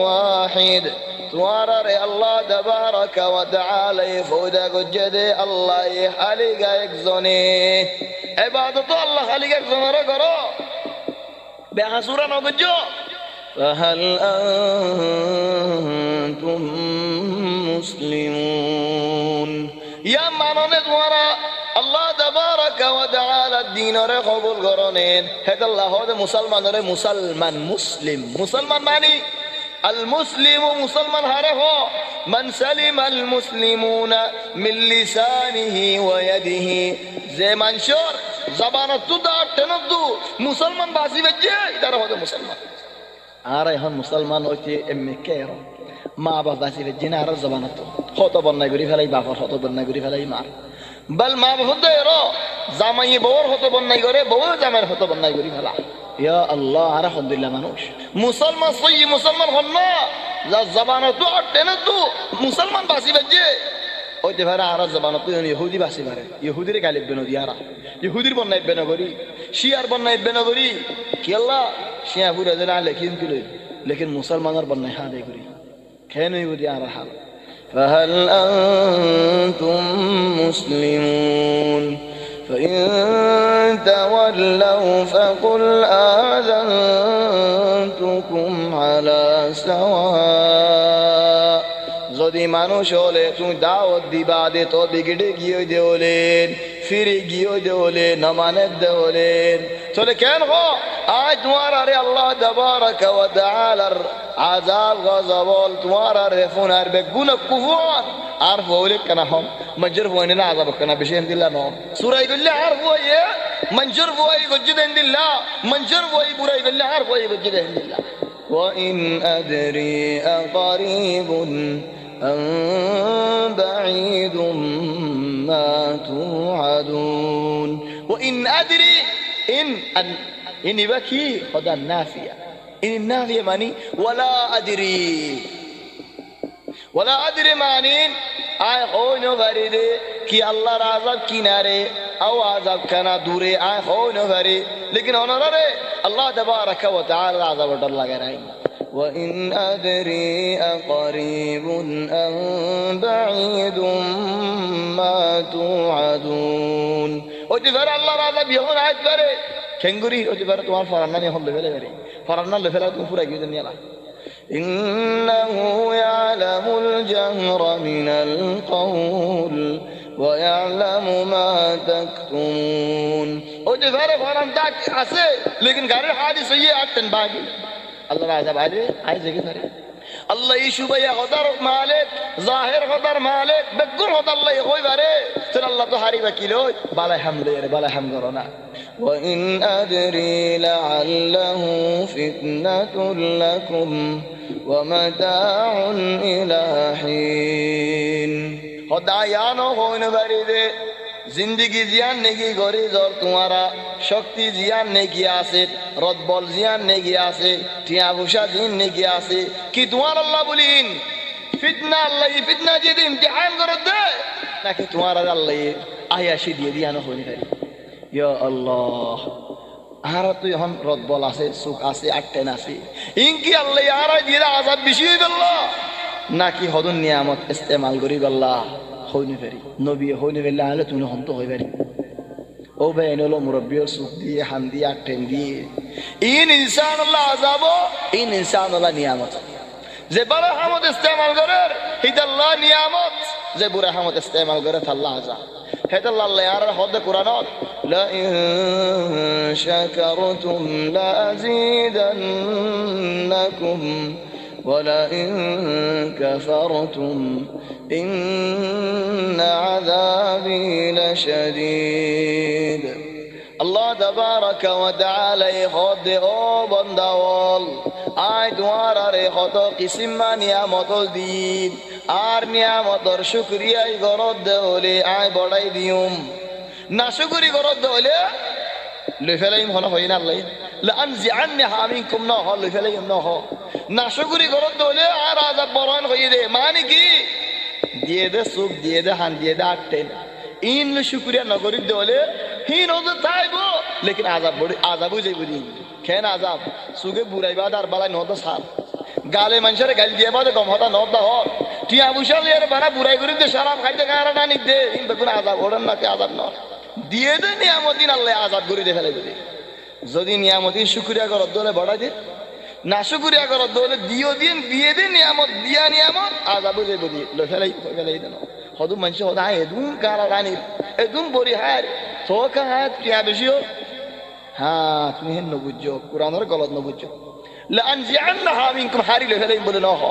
واحد توار الله تبارك وتعالى خدا جد الله خالق يكزني عبادت الله خالق يكزني کرو بحسورة نوجو فهل أنتم مسلمون يا مانون دوارا الله تبارك وتعالى الدين ره قبول کرونين هذا الله هذا مسلمان ره مسلمان ماني المسلم مسلمان هره من سلم المسلمون من لسانه ويده زي منشور زبانه تو دا تندو مسلمان باسي بجي اداره هذا مسلمان আরে এখন মুসলমান হইতে এমনি কেরো মা বাবা বাসি বেজিনা আর জবানত হত বন্যায় করি ফেলাই বাপর হত বন্যায় করি ফেলাই মার বল মা বাবা হতে এরো জামাই বউর হত বন্যায় করে বউ জামাইয়ের হত বন্যায় করি ফেলা ইয়া আল্লাহ আর আলহামদুলিল্লাহ মানুষ মুসলমান সই মুসলমান হন না যা জবানত আর টেনতু মুসলমান বাসি বেজে ওইতে ভাড়া আর জবানত ইহুদি বাসি ভারে ইহুদিরে গালিব বেনো দিয়ারা ইহুদির বন্যায় বেনো করি শিয়ার বন্যায় বেনো করি কি আল্লাহ শিয়া পুরা দিলা লেখিন কিলো লেকিন মুসলমানের বন্যায় হা দেই করি কেন ইহুদি আর হাল فهل أنتم مسلمون فإن تولوا فقل آذنتكم على سواء যদি মানুষ হলে তুমি দাওয়াত দিবা দে তো বিগড়ে গিয়ে দেওলেন ফিরে গিয়ে দেওলেন না মানে দেওলেন চলে কেন হো আজ তোমার আরে আল্লাহ তাবারাকা ওয়া তাআলার আযাব গজবল তোমার আরে ফোনার বেগুন কুফর আর বলে কেন হম মঞ্জুর বইনে না আযাব কেন বেশি দিল্লা নো সূরা গল্লে আর বইয়ে মঞ্জুর বই গজ্জিদেন দিল্লা মঞ্জুর বই বুরাই গল্লে আর বই গজ্জিদেন দিল্লা وإن أدري أقريب أم بعيد ما توعدون وإن أدري إن بكي هذا النافية إن النافية ماني ولا أدري ماني آي خون غريد كي الله رازق كناري أو عذاب كان دوري آي خون غريد لكن هنا رأي الله تبارك وتعالى عذاب الله غيري وإن أدري أقريب أم بعيد ما توعدون وتفر الله رازق يهون عيد فري كنغوري وتفر توان فرنا يهون لفلا فري فرنا لفلا تفورا جدا يلا ইন্নাহু ইয়ালামুল জাহরা মিনাল কওল ওয়া ইয়ালামু মা তাকতুমুন। ওই যে ঘরে ফরাম তাক আছে লেকিন ঘরের হাদিস হইয়ে আটতেন বাকি আল্লাহর আযাব আইলে আই জেগে ধরে আল্লাহ ইস্যু ভাইয়া হদার মালিক জাহির হদার মালিক বেগুন হদ আল্লাহ কই বারে তোর আল্লাহ তো হারিবা কিলো বালা হামলে রে বালা হাম করো না। ওয়া ইন আদরি লাআল্লাহু ফিতনাতুল লাকুম ওয়া মাতাউন ইলা হিন। হদায়ানো হইন বারে দে জিন্দগি জিয়ান নেকি গরি জর তোমারা শক্তি জিয়ান নেকি আছে রদ বল জিয়ান নেকি আছে টিয়া ভুষা দিন নেকি আছে কি তোমার আল্লাহ বলিন ফিতনা আল্লাহ ফিতনা যে ইমতিহান করে দে নাকি তোমার আল্লাহ আয়াশি দিয়ে দিয়ানো হইনি তাই ইয়া আল্লাহ আর তুই এখন রদ বল আছে সুখ আছে আটটেন আছে ইনকি আল্লাহ আর দিয়ে আযাব বেশি হই গেল নাকি হদন নিয়ামত ইস্তেমাল করি গল্লা হইনি ফেরি নবী হইনি ফেললে আলে তুমি হন্ত হই পারি ও ভাই এনলো মুরব্বির সুখ দিয়ে হান দিয়ে আটটেন দিয়ে ইন ইনসান আল্লাহ আযাব ইন ইনসান আল্লাহ নিয়ামত যে বড় হামদ ইস্তেমাল করে হিদাল্লাহ নিয়ামত যে বুড়া হামদ ইস্তেমাল করে আল্লাহ আযাব হেদাল্লাহ আল্লাহ আর হদ কুরআনত লা ইন শাকারতুম লা আযীদান্নাকুম ولئن كفرتم إن عذابي لشديد الله تبارك وتعالى خد او بندوال آي دوارا ري خطو قسم نعمتو دين আর নিয়ামতর শুকরিয়াই গরদ দেওলে আয় বড়াই দিউম না শুকরি গরদ দেওলে লই ফেলাইম হন হই না আল্লাহ লা আনজিআন্নাহা মিনকুম না হ লই ফেলাইম না হ না শুকরি গরদ দেওলে আর আযাব বরণ হই দে মানে কি দিয়ে দে সুখ দিয়ে দে হান দিয়ে দে আটটেন ইন লে শুকরিয়া নগরি দেওলে হিন ওদে তাইবো লেকিন আযাব বড় আযাবও যাইবো দিন কেন আযাব সুগে বুড়াইবা আর বালাই নদ সাল গালে মানুষের গাল দিয়ে বাদে গম হতা নদ হ টিয়া বুশাল এর বানা বুড়াই করে দে শরাব খাইতে গারা না নিক দে ইন বেগুন আযাব ওড়ন না কে আযাব না দিয়ে দে নিয়ামতিন আল্লাহ আযাব করে দে ফেলে দে যদি নিয়ামতিন শুকরিয়া করত দলে বড়াই দে না শুকরিয়া করত দলে দিও দিন দিয়ে দে নিয়ামত দিয়া নিয়ামত আযাবও যাইবো দি লো ফেলাই দেন হদু মানুষ হদা এদুন গারা রানি এদুন বড়ি হার তো কা হাত টিয়া বেশিও হ্যাঁ তুমি হেন নবুজ্জো কুরআনের গলত নবুজ্জো লা আনজিআন্নাহা মিনকুম হারি লো ফেলাই বলে না হ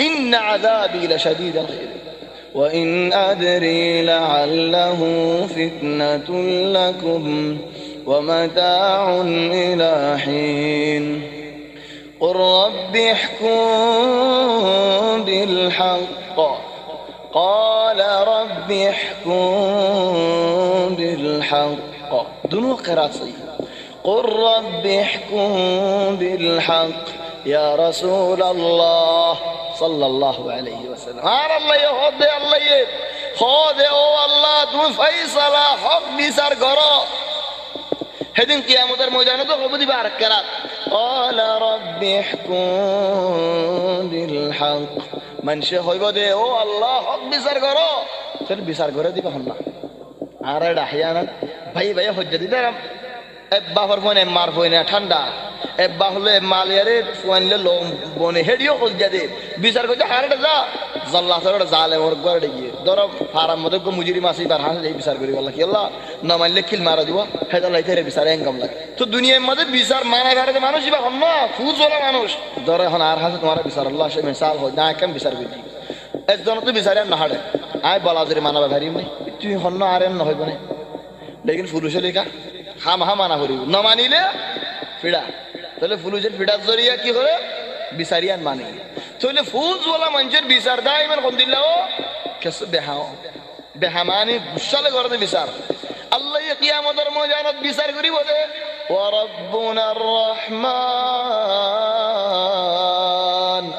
إن عذابي لشديد وإن أدري لعله فتنة لكم ومتاع إلى حين قل رب احكم بالحق قال رب احكم بالحق دونو قراءة قل رب احكم بالحق يا رسول الله صلى الله عليه وسلم আর আল্লাহ হদে আল্লাহ হদে ও আল্লাহ তুমি ফয়সালা হক বিচার করো সেদিন কিয়ামতের ময়দানে তো হবে দিবা আর কেরাত قال رب احكم بالحق মানুষে হইব দে ও আল্লাহ হক বিচার করো তোর বিচার করে দিবা হল না আর এটা হায়ানা ভাই ভাই হজ্জা দিতাম এব্বা ফরফনে মার ফয়না ঠান্ডা এব্বা হলে মালিয়ারে ফুয়ানলে লোম বনে হেডিও হজ্জা দে বিচার করতে হারটা যা জাল্লাহ সরটা জালে ওর গড়ে গিয়ে ধরো ফারাম মধ্যে কো মুজরি মাসি বার হাসে এই বিচার করি আল্লাহ কি আল্লাহ না মানলে কিল মারা দিব হেদা লাইতে বিচার এঙ্গম লাগে তো দুনিয়ার মধ্যে বিচার মানা গারে মানুষ ইবা হন না ফুজওয়ালা মানুষ ধরে এখন আর হাসে তোমার বিচার আল্লাহ সে মিসাল হয় না কেন বিচার করছি একজন তো বিচার না হাড়ে আয় বলাজরে মানাবা ভারি নাই তুই হন না আর না হইব না লেকিন ফুলুসে লেখা হাম হা মানা করিব না মানিলে ফিড়া তাহলে ফুলুসের ফিড়ার জরিয়া কি করে বিচারিয়ান মানে তাহলে ফুজওয়ালা মানুষের বিচার দা ইমান কোন দিল্লা ও কেস বেহাও বেহামানি গুসালে করে বিচার আল্লাহ কিয়ামতের ময়দানত বিচার করিব যে ওয়া রাব্বুনার রহমান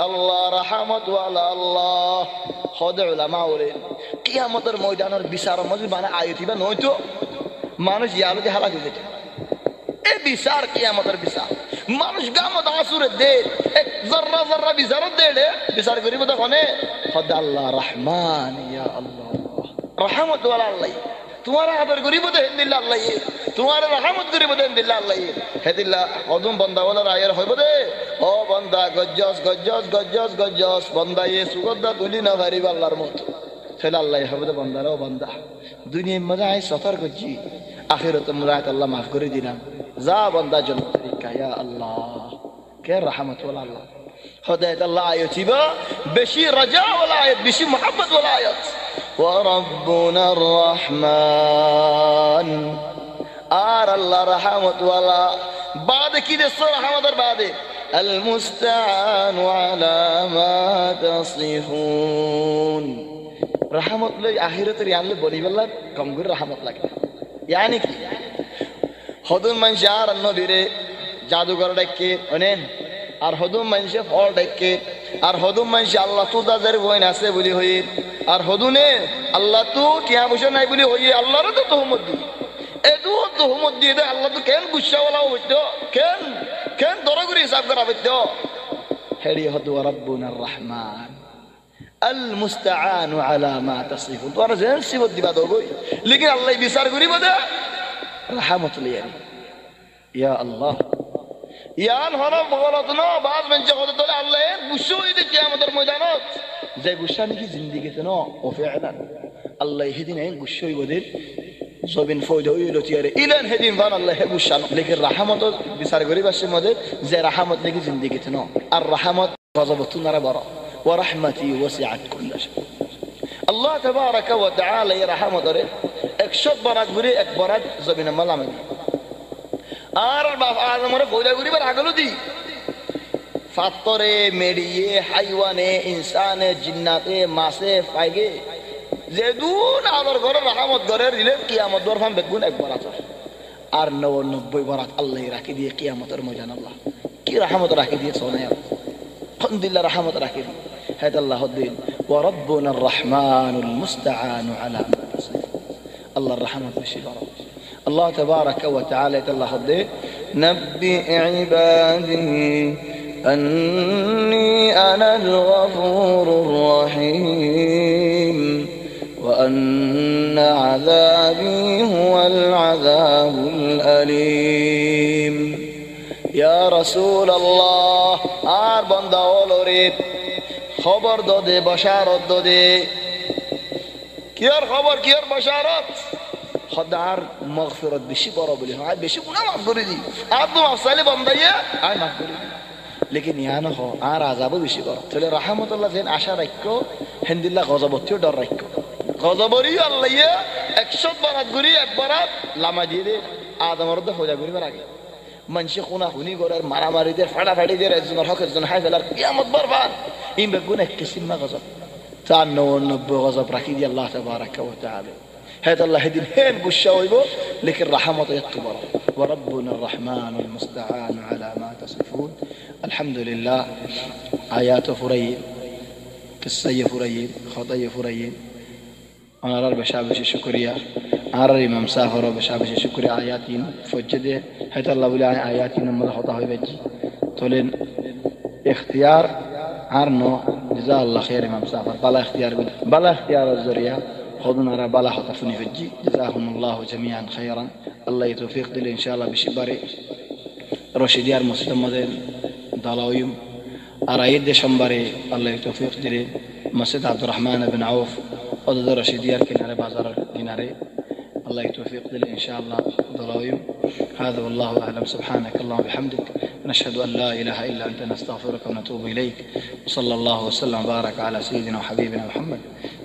আল্লাহ রহমত ওয়ালা আল্লাহ হদ উলামা ওরে কিয়ামতের ময়দানের বিচার মধ্যে মানে আইতিবা নয়তো মানুষ ইয়ালকে হালা দিতে এ বিচার কিয়ামতের বিচার মানুষ গামত আসুরে দে এক জর্রা জর্রা বিচার দে বিচার করিব তখন হদ আল্লাহ রহমান ইয়া আল্লাহ রহমত ওয়ালা আল্লাহ তোমার আদর করিব দে হিন্দিল্লা আল্লাহ তোমার রহমত করিব দে হিন্দিল্লা আল্লাহ হেদিল্লা অদম বন্দা বলার আয়ের হইব দে ও বন্দা গজ্জস গজ্জস গজ্জস গজ্জস বন্দা ইয়ে সুগদ্ধা তুলি না পারিব আল্লাহর মতো ছেলে আল্লাহ হবে দে বন্দারও বন্দা দুনিয়ার মজা আয় সতর করছি আখিরাত মুরাত আল্লাহ মাফ করে দিলাম যা বন্দা জন্য তরিকা ইয়া আল্লাহ কে রহমত ওয়ালা আল্লাহ هداية الله آياتيبا بشي رجاء ولا آيات بشي محبت ولا آيات وربنا الرحمن الله رحمة ولا بعد كده الصورة رحمة بعد المستعان على ما تصفون رحمة الله آخرة ريان الله بولي بالله كم قول رحمة الله يعني كي هدون من شعر النبي جادو قردك ونين আর হদুম মানুষে ফল ডাকে আর হদুম মানুষে আল্লাহ তো তাদের বইন আছে বলি হই আর হদুনে আল্লাহ তো টিয়া বসে নাই বলি হই আল্লাহরও তো তহমত দি এদু তহমত দিয়ে দে আল্লাহ তো কেন গুসা ওলা হইতো কেন কেন দরগুরি হিসাব করা হইতো হেরি হদু রব্বুনার রহমান আল মুস্তাআন আলা মা তাসিফুন তোরা যেন সিবত দিবা দগই লেকিন আল্লাহ বিচার করিব দে রহমতুল ইয়া আল্লাহ ইয়ান হলো বগলত ন বাজ বেঞ্চে হতে তোলে আল্লাহ গুসা হইতে কিয়ামতের ময়দানত যে গুসা নাকি জিন্দেগিতে ন ও ফিআলান আল্লাহ হেদিন এই গুসা হইব দে জবিন ফয়দা হইলো তিয়ারে ইলান হেদিন বান আল্লাহ হে গুসা লেকিন রহমত বিচার করিবার মধ্যে যে রহমত নাকি জিন্দেগিতে ন আর রহমত গজবতু নারা বড় ওয়া রাহমাতি ওয়াসিআত কুল্ল শাই আল্লাহ তাবারাকা ওয়া তাআলা এই রহমতরে 100 বরাত ঘুরে এক বরাত জমিনে মালামে আর আজমরে ফয়দা করিবার আগলো দি ফাতরে মেডিয়ে হাইওয়ানে ইনসানে জিন্নাতে মাছে পাইগে যেদুন আদর করে রহমত করে দিলে কিয়ামত দরফান বেগুন এক বরাত আর 99 বরাত আল্লাহ রাখি দিয়ে কিয়ামতের ময়দান আল্লাহ কি রহমত রাখি দিয়ে সোনা আলহামদুলিল্লাহ রহমত রাখি দিয়ে হাত আল্লাহ দিন ওয়া রাব্বুনার রহমানুল মুস্তাআন আলা মা তাসিফুন আল্লাহর রহমত বেশি বড় الله تبارك وتعالى الله ده نبئ عبادي أني أنا الغفور الرحيم وأن عذابي هو العذاب الأليم يا رسول الله আর বান্দা ওলরে খবর দে বশারত দে কিয়ার খবর কিয়ার বশারত খদার মাগফিরাত বেশি বড় বলি হয় বেশি গুনাহ মাফ করে দি আর তো মাফসালে বান্দাইয়া আই মাফ করে দি লেকিন ইয়ানো হ আর আযাব বেশি বড় তাহলে রাহমাতুল্লাহ যেন আশা রাখো হিন্দিল্লাহ গজবতিও ডর রাখো গজবরি আল্লাহ 100 বরাত গুরি একবারাত লামা দিয়ে দে আদমর তো ফয়দা করিবার আগে মানুষে খুনা খুনি করার মারামারি দে ফাড়াফাড়ি দে একজনের হক একজন হাই ফেলার কিয়ামত বরবাদ ইন বেগুন এক কিসিম মা গজব 99 গজব রাখি দি আল্লাহ তাবারাকা ওয়া তাআলা هذا الله هدين هين بشاويبو لكن رحمته يكبر وربنا الرحمن المستعان على ما تصفون الحمد لله آيات فريين قصة فريين خطايا فريين أنا رأى بشابش الشكرية أنا رأى إمام سافر بشابش الشكرية آياتين فجده هذا الله بلا آياتين ما خطاه بيجي تولين اختيار عرنو جزاه الله خير إمام سافر بلا اختيار الزريعة خذنا ربلا خطفني فجي جزاهم الله جميعا خيرا الله يتوفيق دل إن شاء الله بشباري رشديار مسلم مدين دلاويم أرايد شمباري الله يتوفيق دل مسجد عبد الرحمن بن عوف أضد رشديار كناري بازار كناري الله يتوفيق دل إن شاء الله دلاويم هذا والله أعلم سبحانك اللهم وبحمدك نشهد أن لا إله إلا أنت نستغفرك ونتوب إليك وصلى الله وسلم وبارك على سيدنا وحبيبنا محمد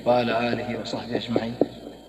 وعلى آله وصحبه أجمعين